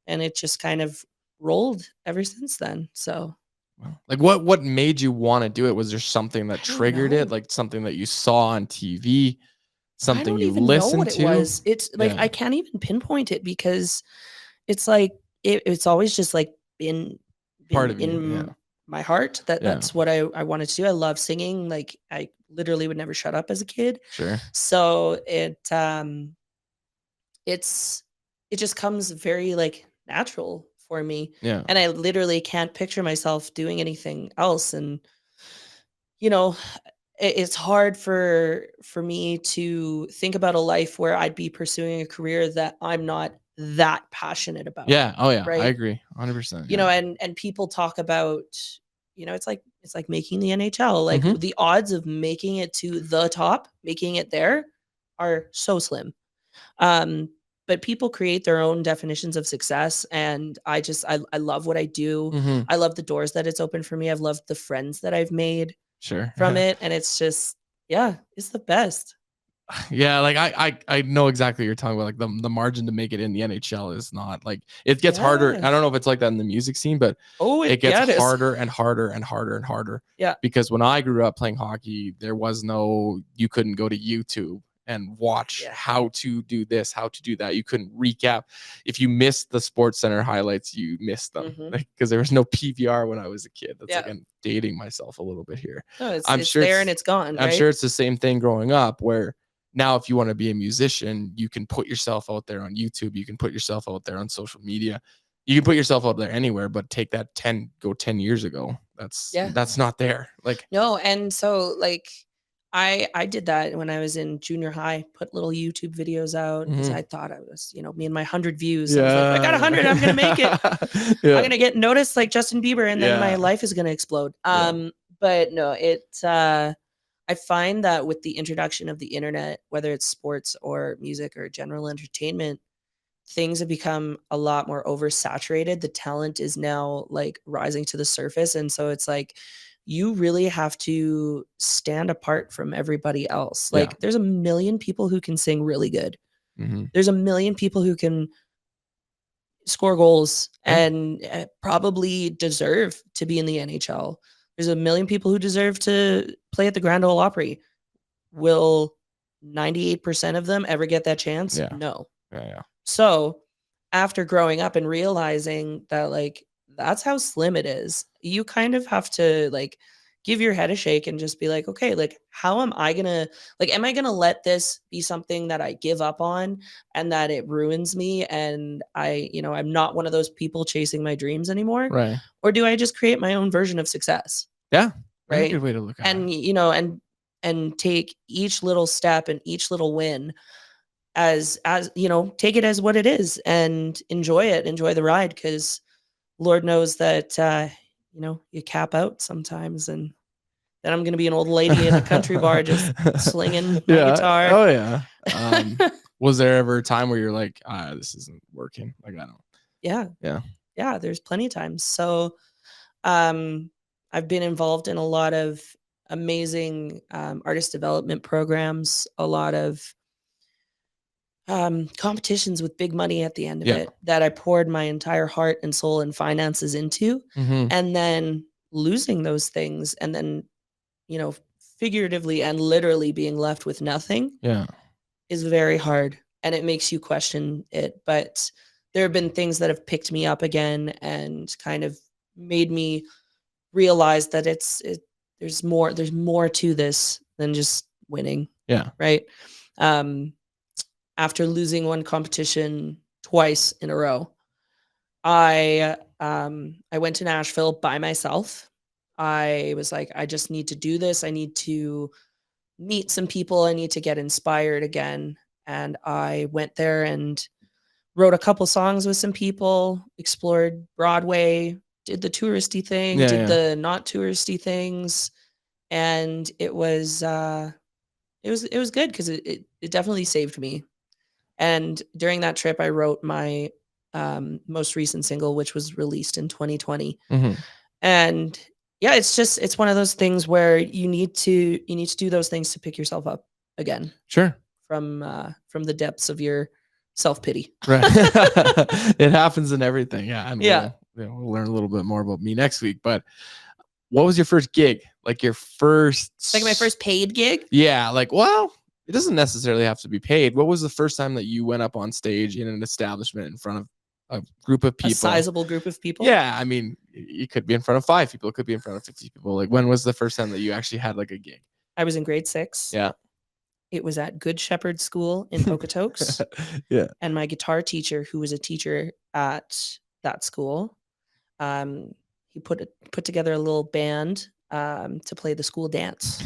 And it just kind of rolled ever since then. So. Like, what made you want to do it? Was there something that triggered it? Like something that you saw on TV? Something you listened to? It was. It's like, I can't even pinpoint it because it's like, it's always just like been part of in my heart. That's what I wanted to do. I love singing. Like, I literally would never shut up as a kid. Sure. So it just comes very like natural for me. Yeah. And I literally can't picture myself doing anything else. And, you know, it's hard for me to think about a life where I'd be pursuing a career that I'm not that passionate about. Yeah. Oh yeah. Right? I agree. 100%. You know, and people talk about, you know, it's like making the NHL. Like the odds of making it to the top, making it there are so slim. but people create their own definitions of success, and I love what I do. Mhm. I love the doors that it's opened for me. I've loved the friends that I've made Sure. from it, and it's just, yeah, it's the best. Yeah, like I know exactly what you're talking about. Like the margin to make it in the NHL is not like it gets harder. Yeah. I don't know if it's like that in the music scene, but Oh, it gets yeah, it is. harder and harder and harder and harder. Yeah. Because when I grew up playing hockey, there was no, you couldn't go to YouTube and watch Yeah. how to do this, how to do that. You couldn't recap. If you missed the Sports Center highlights, you missed them. Mhm. Like, because there was no PVR when I was a kid. That's like Yeah. I'm dating myself a little bit here. No, it's I'm it's sure there and it's gone, I'm right? sure it's the same thing growing up where now if you want to be a musician, you can put yourself out there on YouTube, you can put yourself out there on social media. You can put yourself out there anywhere, but take that 10 years ago. Yeah. That's not there. Like, No, and so, like, I did that when I was in junior high, put little YouTube videos out because mhm. I thought I was, me and my 100 views. I was like, "If I got 100, I'm gonna make it. I'm Yeah. gonna get noticed like Justin Bieber, and then my Yeah. life is gonna explode." Yeah. But no, I find that with the introduction of the internet, whether it's sports or music or general entertainment, things have become a lot more oversaturated. The talent is now like rising to the surface. And so it's like you really have to stand apart from everybody else. Yeah. Like there's a million people who can sing really good. Mhm. There's a million people who can score goals Yeah. and probably deserve to be in the NHL. There's a million people who deserve to play at the Grand Ole Opry. Will 98% of them ever get that chance? Yeah. No. Yeah. So, after growing up and realizing that, like, that's how slim it is, you kind of have to, like, give your head a shake and just be like, "Okay, like, how am I gonna am I gonna let this be something that I give up on and that it ruins me and I'm not one of those people chasing my dreams anymore? Right. Or do I just create my own version of success?" Yeah. That's a Right? good way to look at And, it. and take each little step and each little win as take it as what it is and enjoy the ride, because Lord knows that you cap out sometimes, and then I'm gonna be an old lady in a country bar just slinging my Yeah. guitar. Oh yeah. Was there ever a time where you're like, this isn't working? Like I don't. Yeah. Yeah. Yeah, there's plenty of times. So um I've been involved in a lot of amazing artist development programs, a lot of competitions with big money at the end of Yeah. it that I poured my entire heart and soul and finances into, Mhm. and then losing those things, and then, figuratively and literally being left with nothing Yeah. is very hard, and it makes you question it. But there have been things that have picked me up again and kind of made me realize that there's more to this than just winning, Yeah. right? Um, After losing one competition twice in a row, I went to Nashville by myself. I was like, I just need to do this. I need to meet some people. I need to get inspired again. And I went there and wrote a couple songs with some people, explored Broadway, did the touristy thing, Yeah. did Yeah. the not touristy things, and it was good because it definitely saved me. And during that trip, I wrote my most recent single, which was released in 2020. Mhm. And yeah, it's one of those things where you need to do those things to pick yourself up again Sure. from the depths of your self pity. Right. It happens in everything. Yeah. And Yeah. we'll learn a little bit more about me next week. But what was your first gig? Like your first Like my first paid gig. Yeah, like, well, it doesn't necessarily have to be paid. What was the first time that you went up on stage in an establishment in front of a group of A people? sizable group of people. Yeah, I mean, you could be in front of 5 people, it could be in front of 50 people. Like, when was the first time that you actually had like a gig? I was in grade 6. Yeah. It was at Good Shepherd School in Okotoks. Yeah. And my guitar teacher, who was a teacher at that school, he put together a little band to play the school dance.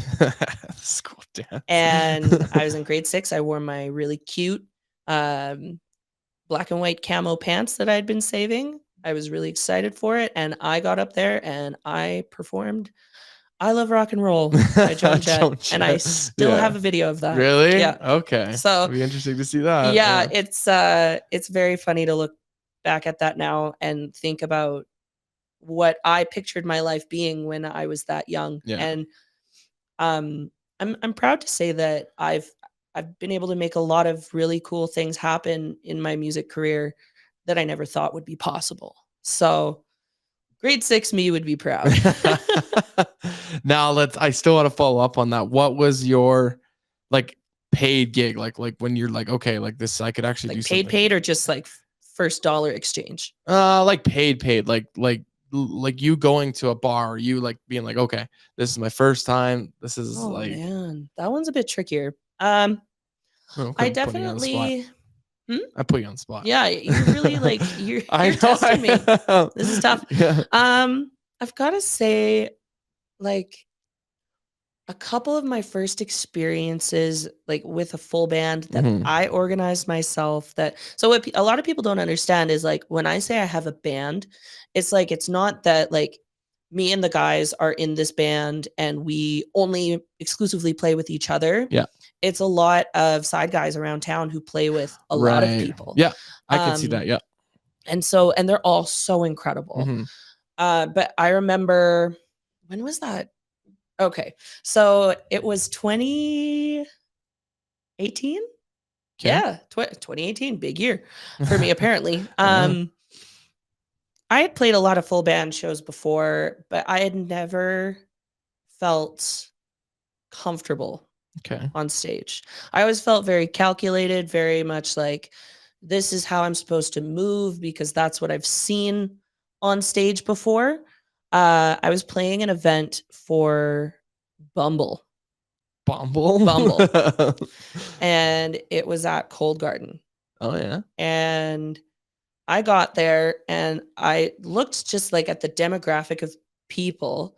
School dance. And I was in grade 6. I wore my really cute black and white camo pants that I'd been saving. I was really excited for it, and I got up there and I performed I Love Rock and Roll by Joan Jett. Joan And I Jett. still Yeah. have a video of that. Really? Yeah. Okay. So it'll be interesting to see that. yeah, it's very funny to look back at that now and think about what I pictured my life being when I was that young. Yeah. And I'm proud to say that I've been able to make a lot of really cool things happen in my music career that I never thought would be possible. So grade 6 me would be proud. Now I still want to follow up on that. What was your like paid gig? Like when you're like, okay, like this, I could actually Like do something. paid or just like first dollar exchange? Like paid, like you going to a bar, you like being like, okay, this is my first time. This is Oh like, man, that one's a bit trickier. okay, I I'm putting you on the spot. definitely I put you on the spot. Yeah, you're really like you're I know, testing me. This is tough. Yeah. I've got to say, like, a couple of my first experiences, like with a full band that Mhm. I organized myself. So what a lot of people don't understand is like when I say I have a band, it's like it's not that like me and the guys are in this band and we only exclusively play with each other. Yeah. It's a lot of side guys around town who play with a lot of Right. people. Yeah, I can see that. Yeah. And they're all so incredible. Mhm. But I remember, when was that? Okay. So it was 2018. Okay. Yeah, 2018, big year for me apparently. Yeah. I had played a lot of full band shows before, but I had never felt comfortable Okay. on stage. I always felt very calculated, very much like this is how I'm supposed to move because that's what I've seen on stage before. I was playing an event for Bumble, Bumble. and it was at Cold Garden. Oh yeah. And I got there and I looked just like at the demographic of people.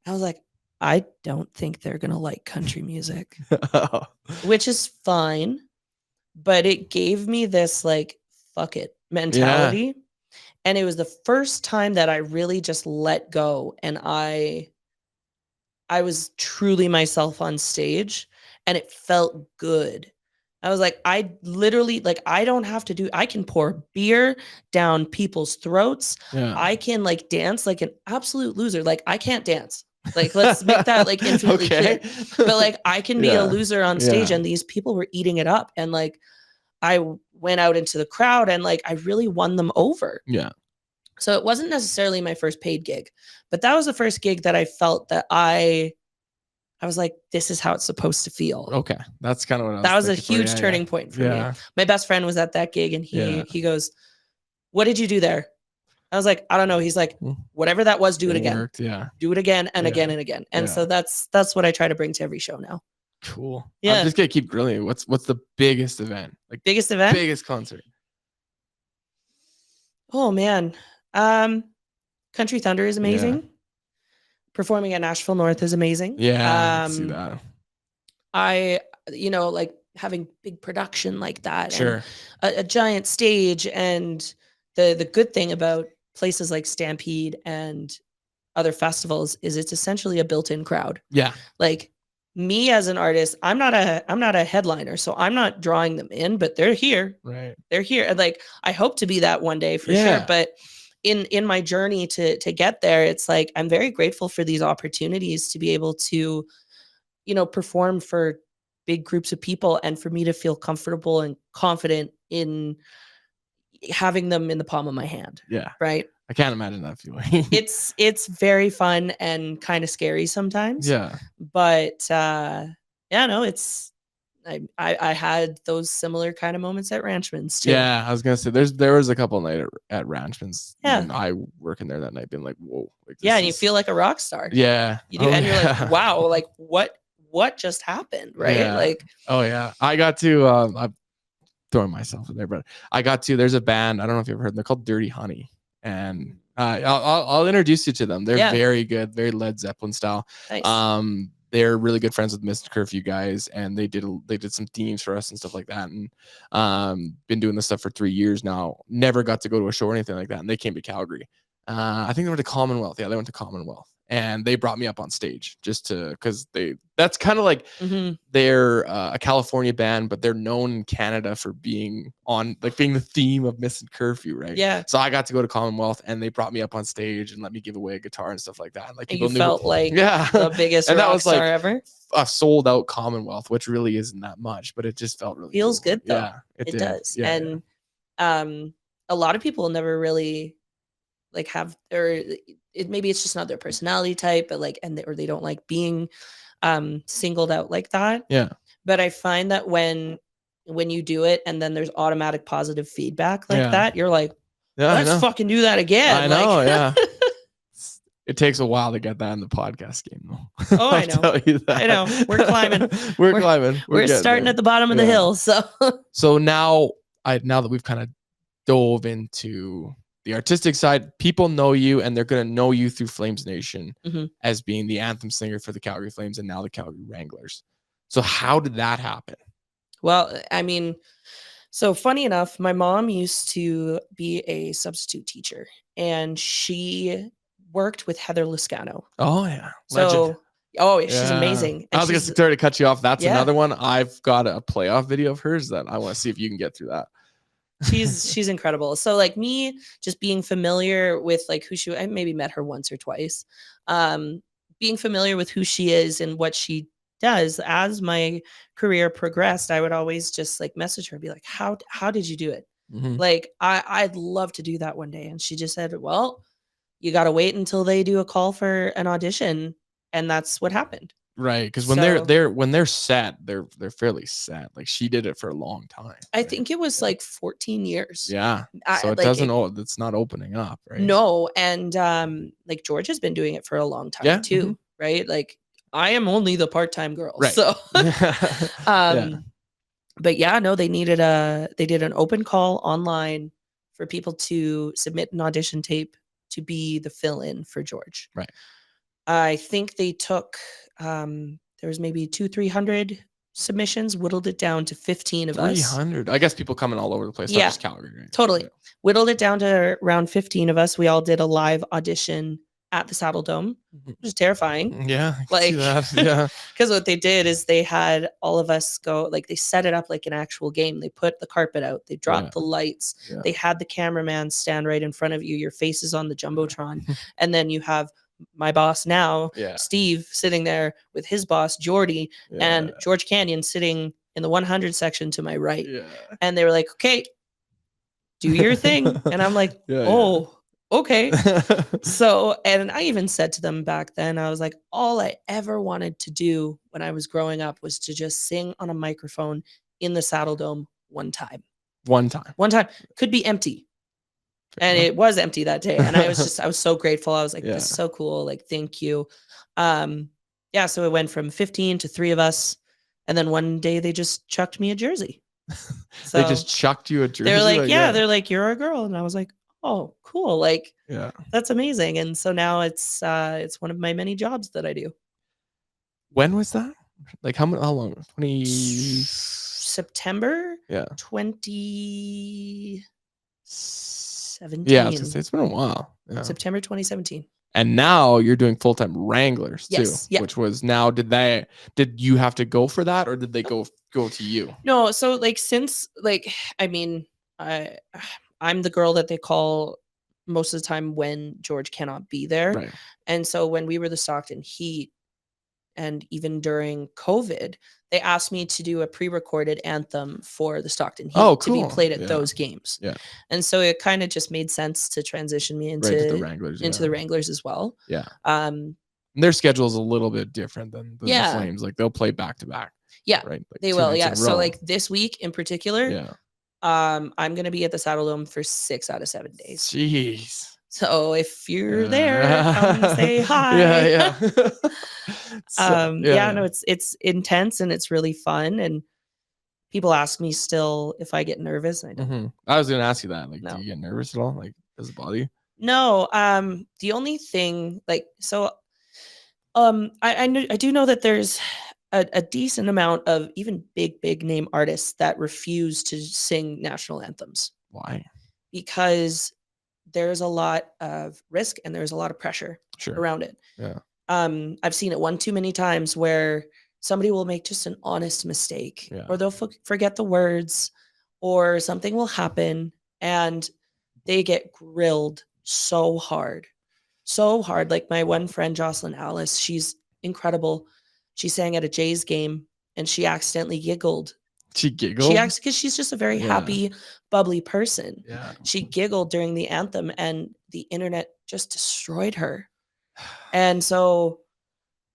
I was like, I don't think they're going to like country music, which is fine. But it gave me this like, fuck it mentality. Yeah. And it was the first time that I really just let go. And I was truly myself on stage and it felt good. I was like, I literally, like, I don't have to I can pour beer down people's throats. Yeah. I can like dance like an absolute loser. Like, I can't dance. Like, let's make that like infinitely clear. But like, I can be a loser on stage and these people were eating it up. And like, I went out into the crowd and like, I really won them over. Yeah. So it wasn't necessarily my first paid gig, but that was the first gig that I felt that I was like, this is how it's supposed to feel. Okay. That's kind of what I was That was a thinking huge turning point for me. Yeah. My best friend was at that gig and he goes, what did you do there? I was like, I don't know. He's like, whatever that was, do it again. Worked, yeah. Do it again and again and again. And so that's what I try to bring to every show now. Cool. Yeah. I'm just gonna keep grilling you. What's the biggest event? Like biggest event? Biggest concert. Oh man. Country Thunder is amazing. Yeah. Performing at Nashville North is amazing. Yeah, I see that. I, like having big production like that. Sure. And a giant stage. And the good thing about places like Stampede and other festivals is it's essentially a built-in crowd. Yeah. Like me as an artist, I'm not a headliner, so I'm not drawing them in, but they're here. Right. They're here. And like, I hope to be that one day for sure. But in my journey to get there, it's like, I'm very grateful for these opportunities to be able to, perform for big groups of people and for me to feel comfortable and confident in having them in the palm of my hand. Yeah. Right. I can't imagine that feeling. It's very fun and kind of scary sometimes. Yeah. But it's, I had those similar kind of moments at Ranchman's too. Yeah, I was gonna say there was a couple night at Ranchman's. Yeah, and I working there that night, being like, whoa. Like, and you feel like a rock star. Yeah, you do, and you're like, wow, like what just happened, right? Yeah. Like, oh yeah, I got to. I'm throwing myself in there, but I got to. There's a band. I don't know if you've ever heard them. They're called Dirty Honey, and I'll introduce you to them. They're very good, very Led Zeppelin style. Nice. They're really good friends with Mr. Curfew guys, and they did some themes for us and stuff like that. And been doing this stuff for 3 years now. Never got to go to a show or anything like that. And they came to Calgary. I think they went to Commonwealth. Yeah, they went to Commonwealth. and they brought me up on stage just to, because that's kind of like Mhm. they're a California band, but they're known in Canada for being the theme of Missing Curfew, right? Yeah. So I got to go to Commonwealth, and they brought me up on stage and let me give away a guitar and stuff like that. And like And people you knew, felt like yeah, the biggest and that rock was star like ever. a sold out Commonwealth, which really isn't that much, but it just felt really Feels cool. good though. Yeah, it did. does. Yeah, And a lot of people never really like have, or maybe it's just not their personality type, but like, or they don't like being singled out like that. yeah, But I find that when you do it and then there's automatic positive feedback like yeah, that, you're like, yeah. let's fucking do that again. I Like, know. Yeah. It takes a while to get that in the podcast game, though. Oh, I know. I'll tell you that. I know. We're climbing. We're climbing. We're getting starting there. at the bottom of the Yeah. hill. So So now that we've kind of dove into the artistic side, people know you, and they're gonna know you through FlamesNation Mhm. as being the anthem singer for the Calgary Flames and now the Calgary Wranglers. So how did that happen? Well, I mean, so funny enough, my mom used to be a substitute teacher, and she worked with Heather Lascano. Oh yeah, So, yeah, she's Yeah. amazing. I And was gonna she's start to cut you off. That's Yeah. another one. I've got a playoff video of hers that I want to see if you can get through that. she's incredible. So like me just being familiar with like I maybe met her once or twice. Being familiar with who she is and what she does as my career progressed, I would always just like message her and be like, how did you do it? Mhm. Like I'd love to do that one day. And she just said, well, you got to wait until they do a call for an audition. And that's what happened. Right, because when So- they're set, they're fairly set. Like she did it for a long time. I right? think it was like 14 years. Yeah. So it like, doesn't. It's not opening up, right? No, and like George has been doing it for a long time Yeah, too, right? Like I am only the part-time girl. Right. So Yeah. but yeah, no, they did an open call online for people to submit an audition tape to be the fill-in for George. Right. I think they took there was maybe 200-300 submissions, whittled it down to 15 of us. 300. I guess people coming all over the place. Yeah. Not just Calgary. Right? Totally. Yeah. Whittled it down to around 15 of us. We all did a live audition at the Saddledome, which was terrifying. Yeah. I can Like, see that. Yeah. Because what they did is they had all of us go, like they set it up like an actual game. They put the carpet out, they dropped the lights, they had the cameraman stand right in front of you, your face is on the Jumbotron, and then you have my boss now, Steve, sitting there with his boss, Jordy, and George Canyon sitting in the 100 section to my right. And they were like, okay, do your thing. And I'm like, okay. So, and I even said to them back then, I was like, all I ever wanted to do when I was growing up was to just sing on a microphone in the Saddledome one time. One time. Could be empty. And it was empty that day. And I was so grateful. I was like, this is so cool. Like, thank you. Yeah. So it went from 15 to 3 of us. And then one day they just chucked me a jersey. So they just chucked you a jersey. They're like, they're like, you're a girl. And I was like, oh, cool. Like, that's amazing. And so now it's one of my many jobs that I do. When was that? Like how long? 20 September? Yeah. 2017. Yeah, I was gonna say it's been a while. Yeah. September 2017. And now you're doing full-time Wranglers too, Yeah. which was now did you have to go for that or did they go to you? No, so like since like I mean, I'm the girl that they call most of the time when George cannot be there. Right. And so when we were the Stockton Heat and even during COVID, they asked me to do a pre-recorded anthem for the Stockton Heat to be played at those games. Yeah. And so it kind of just made sense to transition me into the Wranglers, the Wranglers as well. Yeah. And their schedule is a little bit different than the Flames. Like they'll play back to back. Yeah. Right. Like they will. Yeah. So like this week in particular, I'm going to be at the Saddledome for 6 out of 7 days. Jeez. So if you're there, come say hi. No, it's intense and it's really fun. And people ask me still if I get nervous. I don't. I was going to ask you that. Like, do you get nervous at all? Like, does it bother you? No. The only thing, like, so, I do know that there's a decent amount of even big name artists that refuse to sing national anthems. Why? Because there's a lot of risk and there's a lot of pressure around it. Yeah. I've seen it one too many times where somebody will make just an honest mistake, or they'll forget the words, or something will happen and they get grilled so hard. Like my one friend, Jocelyn Alice, she's incredible. She sang at a Jays game and she accidentally giggled. She giggled? Because she's just a very happy, bubbly person. Yeah. She giggled during the anthem and the internet just destroyed her. And so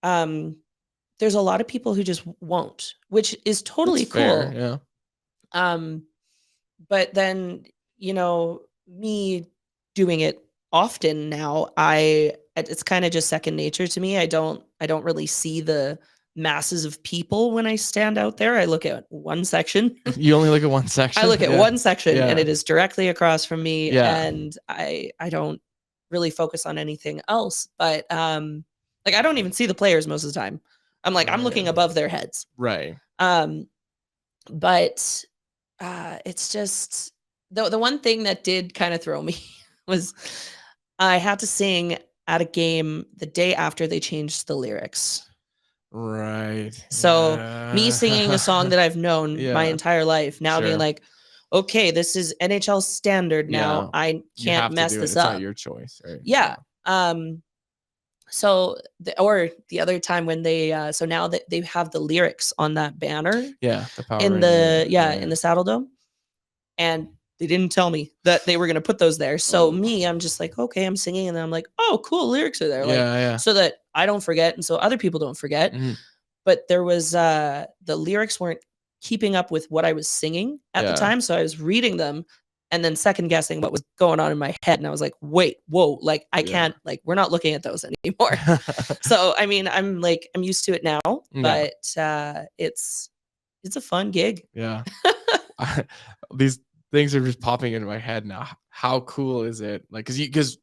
there's a lot of people who just won't, which is totally cool. Yeah. But then, me doing it often now, it's kind of just second nature to me. I don't really see the masses of people when I stand out there. I look at one section. You only look at one section? I look at one section and it is directly across from me. Yeah. And I don't really focus on anything else. But like I don't even see the players most of the time. I'm like, I'm looking above their heads. Right. But it's just the one thing that did kind of throw me was I had to sing at a game the day after they changed the lyrics. Right. So me singing a song that I've known my entire life, now being like, okay, this is NHL standard now. I can't mess this up. It's not your choice. Right? Yeah. So the other time when they so now that they have the lyrics on that banner, the power in the in the Saddledome, and they didn't tell me that they were gonna put those there. So I'm just like, okay, I'm singing, and then I'm like, oh, cool, lyrics are there, like so that I don't forget, and so other people don't forget. Mm-hmm. But there was the lyrics weren't keeping up with what I was singing at the time, so I was reading them and then second guessing what was going on in my head. And I was like, wait, whoa, like I can't, like, we're not looking at those anymore. So, I mean, I'm used to it now, but it's a fun gig. Yeah. These things are just popping into my head now. How cool is it? Like, because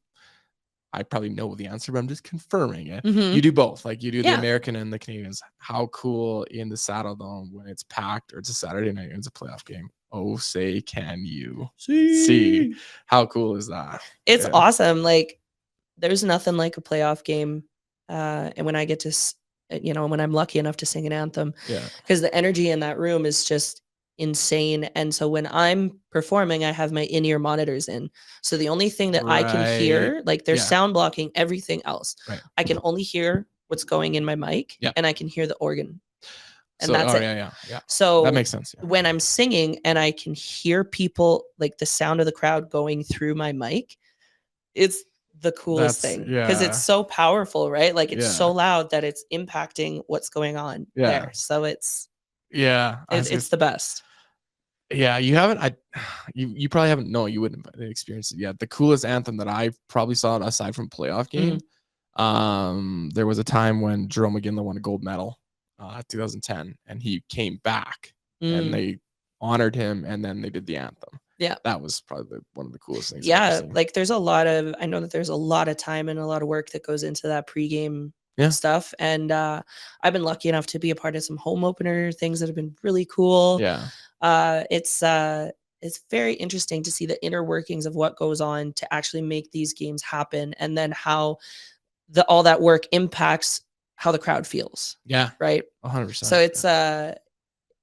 I probably know the answer, but I'm just confirming it. Mm-hmm. You do both. Like you do the American and the Canadians. How cool in the Saddledome when it's packed, or it's a Saturday night and it's a playoff game. Oh, say, can you see? How cool is that? It's awesome. Like there's nothing like a playoff game. And when I get to, when I'm lucky enough to sing an anthem, because the energy in that room is just insane. And so when I'm performing, I have my in-ear monitors in. So the only thing that I can hear, like there's sound blocking everything else. Right. I can only hear what's going in my mic and I can hear the organ. And so, that's it. Yeah. So that makes sense. Yeah. When I'm singing and I can hear people, like the sound of the crowd going through my mic, it's the coolest thing because it's so powerful, right? Like it's so loud that it's impacting what's going on there. So it's the best. Yeah, you haven't. You probably haven't. No, you wouldn't have experienced it yet. The coolest anthem that I probably saw aside from playoff game, there was a time when Jerome McGinley won a gold medal, 2010, and he came back and they honored him, and then they did the anthem. Yeah, that was probably one of the coolest things. Yeah, like there's I know that there's a lot of time and a lot of work that goes into that pregame stuff, and I've been lucky enough to be a part of some home opener things that have been really cool. Yeah. It's very interesting to see the inner workings of what goes on to actually make these games happen, and then how all that work impacts how the crowd feels. Yeah. Right. 100%. So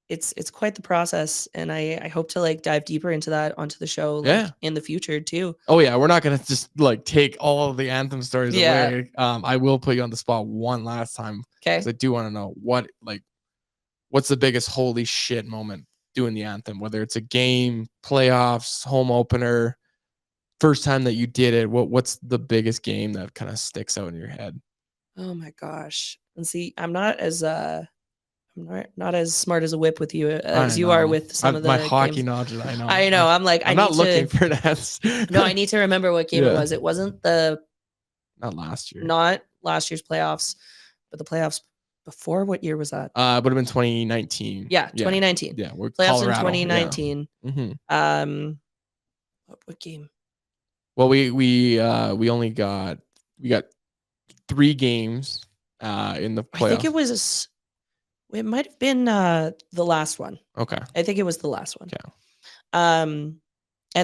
it's quite the process, and I hope to like dive deeper into that onto the show in the future too. Oh yeah, we're not gonna just like take all of the anthem stories away. I will put you on the spot one last time. Okay. Because I do want to know what's the biggest holy shit moment doing the anthem, whether it's a game, playoffs, home opener, first time that you did it. What's the biggest game that kind of sticks out in your head? Oh my gosh. And see, I'm not as smart as a whip with you as you are with some of the my hockey games. knowledge. I know. I'm like, I'm not looking for that. No, I need to remember what game it was. It wasn't not last year. Not last year's playoffs, but the playoffs before. What year was that? It would have been 2019. Yeah, 2019. Yeah, we're playoffs Colorado. in 2019. Yeah. Mm-hmm. What game? Well, we got 3 games in the playoffs. I think it might have been the last one. Okay. I think it was the last one. Yeah. And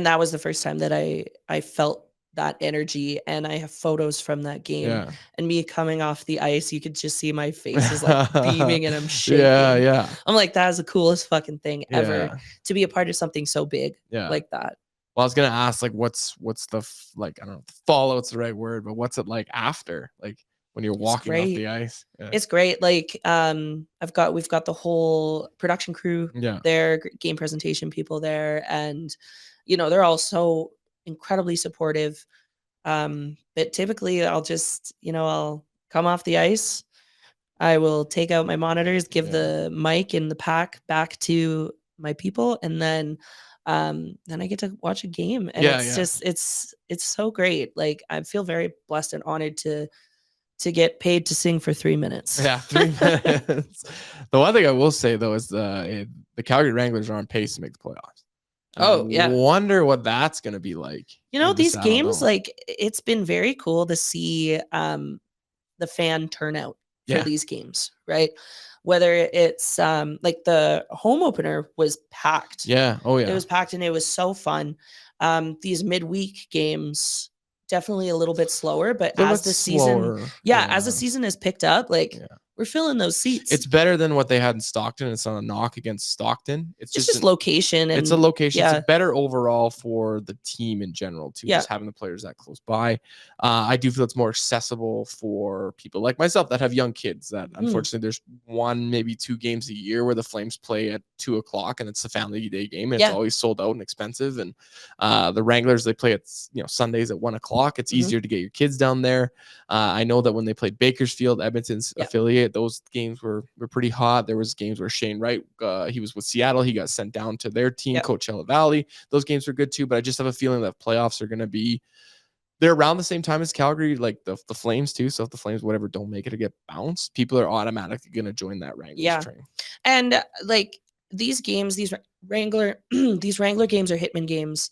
that was the first time that I felt that energy, and I have photos from that game and me coming off the ice. You could just see my face is like beaming and I'm shaking. Yeah. I'm like, that is the coolest fucking thing ever to be a part of something so big like that. Well, I was gonna ask, like, what's the like, I don't know if fallout's the right word, but what's it like after, like, when you're walking off the ice? It's great. Like, we've got the whole production crew there, game presentation people there, and you know, they're all so incredibly supportive. But typically I'll just, you know, I'll come off the ice, I will take out my monitors, give the mic and the pack back to my people, and then I get to watch a game, and it's just it's so great. Like, I feel very blessed and honored to get paid to sing for 3 minutes. Yeah, 3 minutes. The one thing I will say though is the Calgary Wranglers are on pace to make the playoffs. I wonder what that's gonna be like. You know, these games, like, it's been very cool to see the fan turnout for these games, right? Whether it's like the home opener was packed. Yeah. Oh yeah. It was packed and it was so fun. These midweek games definitely a little bit slower, but as the season as the season has picked up, like we're filling those seats. It's better than what they had in Stockton. It's on a knock against Stockton. It's just location. And it's a location. It's better overall for the team in general too. Just having the players that close by. I do feel it's more accessible for people like myself that have young kids. That unfortunately there's 1, maybe 2 games a year where the Flames play at 2:00, and it's a family day game. And it's always sold out and expensive. And the Wranglers, they play at Sundays at 1:00. It's easier to get your kids down there. I know that when they played Bakersfield, Edmonton's affiliate, those games were pretty hot. There was games where Shane Wright, he was with Seattle. He got sent down to their team, Coachella Valley. Those games were good too, but I just have a feeling that playoffs are going to be, they're around the same time as Calgary, like the Flames too. So if the Flames, whatever, don't make it or get bounced, people are automatically going to join that Wranglers train. And like these games, these Wrangler games are Hitman games.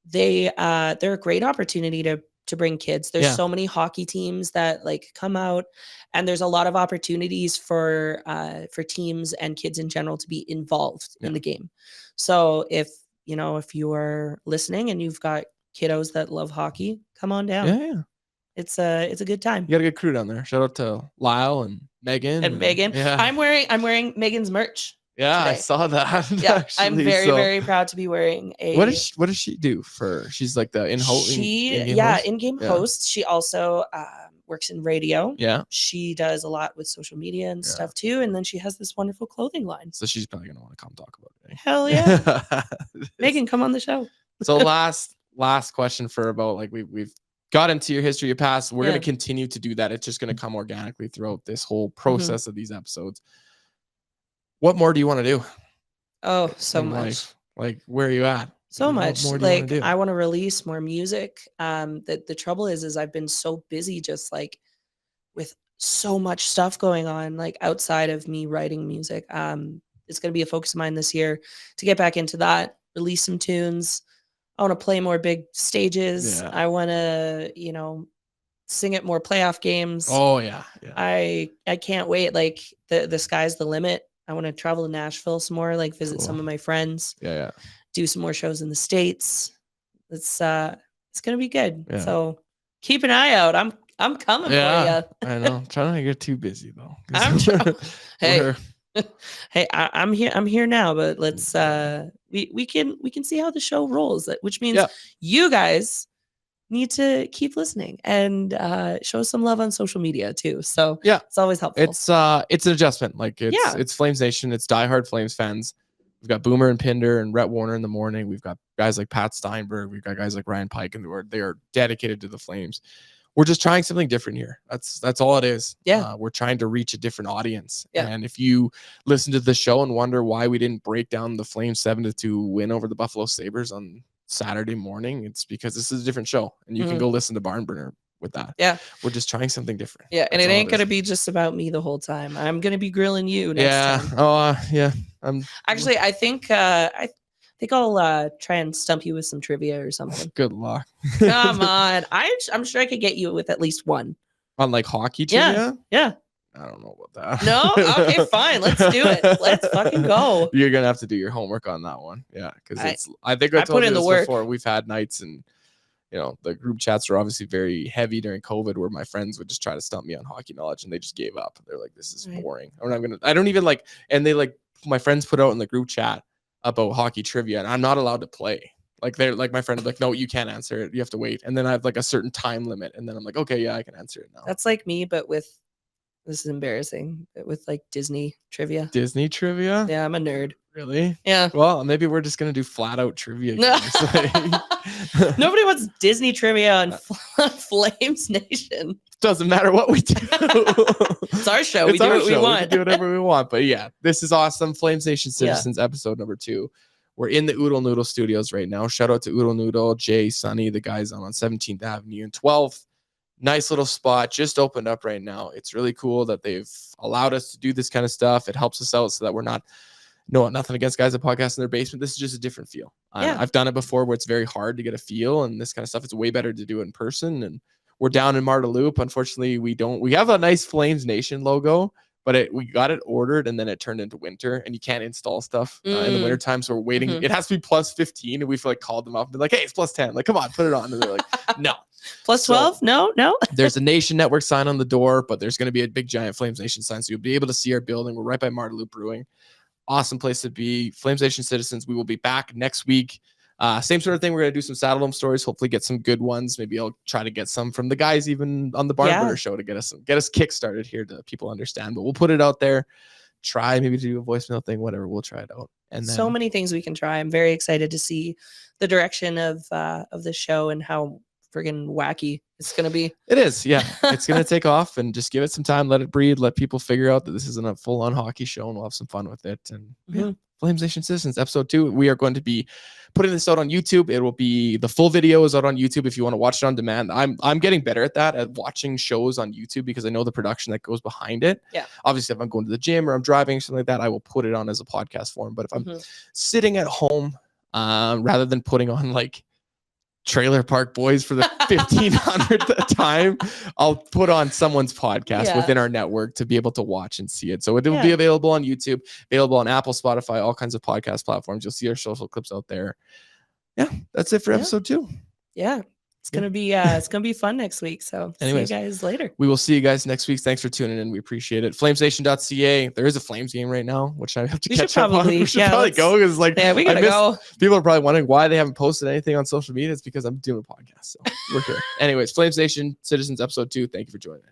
They're a great opportunity to bring kids. There's so many hockey teams that like come out, and there's a lot of opportunities for teams and kids in general to be involved in the game. So if you are listening and you've got kiddos that love hockey, come on down. It's a good time. You got a good crew down there. Shout out to Lyle and Megan. I'm wearing Megan's merch. Yeah, today. I saw that. Yeah, actually, I'm very proud to be wearing a. What does she do for? She's like the in-game host. She also works in radio. Yeah, she does a lot with social media and stuff too. And then she has this wonderful clothing line. So she's probably gonna want to come talk about it. Hell yeah, Megan, come on the show. So last question for about, like, we've got into your history, your past. We're gonna continue to do that. It's just gonna come organically throughout this whole process of these episodes. What more do you want to do? Oh, so much. Life? Like, where are you at? So much. Like, I want to release more music. The trouble is I've been so busy just like with so much stuff going on, like outside of me writing music. It's going to be a focus of mine this year to get back into that, release some tunes. I want to play more big stages. I want to, sing at more playoff games. Oh yeah. I can't wait. Like, the sky's the limit. I want to travel to Nashville some more, like visit some of my friends. Yeah. Do some more shows in the States. It's gonna be good. Yeah. So keep an eye out. I'm coming for you. I know. I'm trying not to get too busy though. Hey, I'm here. I'm here now. But let's we can see how the show rolls. Which means you guys need to keep listening and show some love on social media too. So it's always helpful. It's an adjustment. Like it's FlamesNation. It's diehard Flames fans. We've got Boomer and Pinder and Rhett Warner in the morning. We've got guys like Pat Steinberg. We've got guys like Ryan Pike, and they are dedicated to the Flames. We're just trying something different here. That's all it is. Yeah. We're trying to reach a different audience. Yeah. And if you listen to the show and wonder why we didn't break down the Flames 7-2 win over the Buffalo Sabres on Saturday morning, it's because this is a different show, and you can go listen to Barn Burner with that. Yeah, we're just trying something different. Yeah, and it ain't gonna be just about me the whole time. I'm gonna be grilling you next time. I'm actually, I think I'll try and stump you with some trivia or something. Good luck. Come on, I'm sure I could get you with at least one on like hockey trivia. Yeah. I don't know about that. No? Okay, fine. Let's do it. Let's fucking go. You're going to have to do your homework on that one. Yeah, because I think I told you this before. We've had nights and you know, the group chats were obviously very heavy during COVID, where my friends would just try to stump me on hockey knowledge, and they just gave up. They're like, this is boring. I don't even like, and they like, my friends put out in the group chat about hockey trivia, and I'm not allowed to play. Like they're like, my friend would be like, no, you can't answer it. You have to wait. And then I have like a certain time limit. And then I'm like, okay, yeah, I can answer it now. That's like me, but with, this is embarrassing, but with like Disney trivia. Disney trivia? Yeah, I'm a nerd. Really? Yeah. Well, maybe we're just gonna do flat out trivia games. Nobody wants Disney trivia on Flames Nation. Doesn't matter what we do. It's our show. We do what we want. We can do whatever we want. But yeah, this is awesome. Flames Nation Citizens episode number 2. We're in the Ooodle Noodle studios right now. Shout out to Ooodle Noodle, Jay, Sunny, the guys on 17th Avenue and 12th. Nice little spot, just opened up right now. It's really cool that they've allowed us to do this kind of stuff. It helps us out so that we're not, nothing against guys that podcast in their basement. This is just a different feel. I've done it before where it's very hard to get a feel, and this kind of stuff, it's way better to do it in person. And we're down in Marda Loop. Unfortunately, we have a nice Flames Nation logo, but we got it ordered and then it turned into winter, and you can't install stuff in the winter time. So we're waiting. It has to be plus 15. And we've like called them up and been like, hey, it's plus 10. Like, come on, put it on. And they're like, no. Plus 12? No. There's a Nation Network sign on the door, but there's going to be a big giant Flames Nation sign. So you'll be able to see our building. We're right by Marda Loop Brewing. Awesome place to be. Flames Nation citizens. We will be back next week. Same sort of thing. We're going to do some Saddledome stories, hopefully get some good ones. Maybe I'll try to get some from the guys even on the Barn Burner show to get us kickstarted here to people understand, but we'll put it out there. Try maybe to do a voicemail thing, whatever. We'll try it out. And then, so many things we can try. I'm very excited to see the direction of the show and how friggin' wacky it's going to be. It is. Yeah. It's going to take off, and just give it some time. Let it breathe. Let people figure out that this isn't a full on hockey show, and we'll have some fun with it. And Flames Nation Citizens episode 2. We are going to be putting this out on YouTube. It will be, the full video is out on YouTube if you want to watch it on demand. I'm getting better at that, at watching shows on YouTube, because I know the production that goes behind it. Yeah. Obviously, if I'm going to the gym or I'm driving or something like that, I will put it on as a podcast form. But if I'm sitting at home, rather than putting on like Trailer Park Boys for the 1500th time, I'll put on someone's podcast within our network to be able to watch and see it. So it will be available on YouTube, available on Apple, Spotify, all kinds of podcast platforms. You'll see our social clips out there. Yeah, that's it for episode 2. Yeah. It's gonna be fun next week. So anyways, see you guys later. We will see you guys next week. Thanks for tuning in. We appreciate it. FlamesNation.ca. There is a Flames game right now, which I have to catch up on. We should probably go, because we gotta go. People are probably wondering why they haven't posted anything on social media. It's because I'm doing a podcast. So we're here. Anyways, Flames Nation Citizens episode 2. Thank you for joining.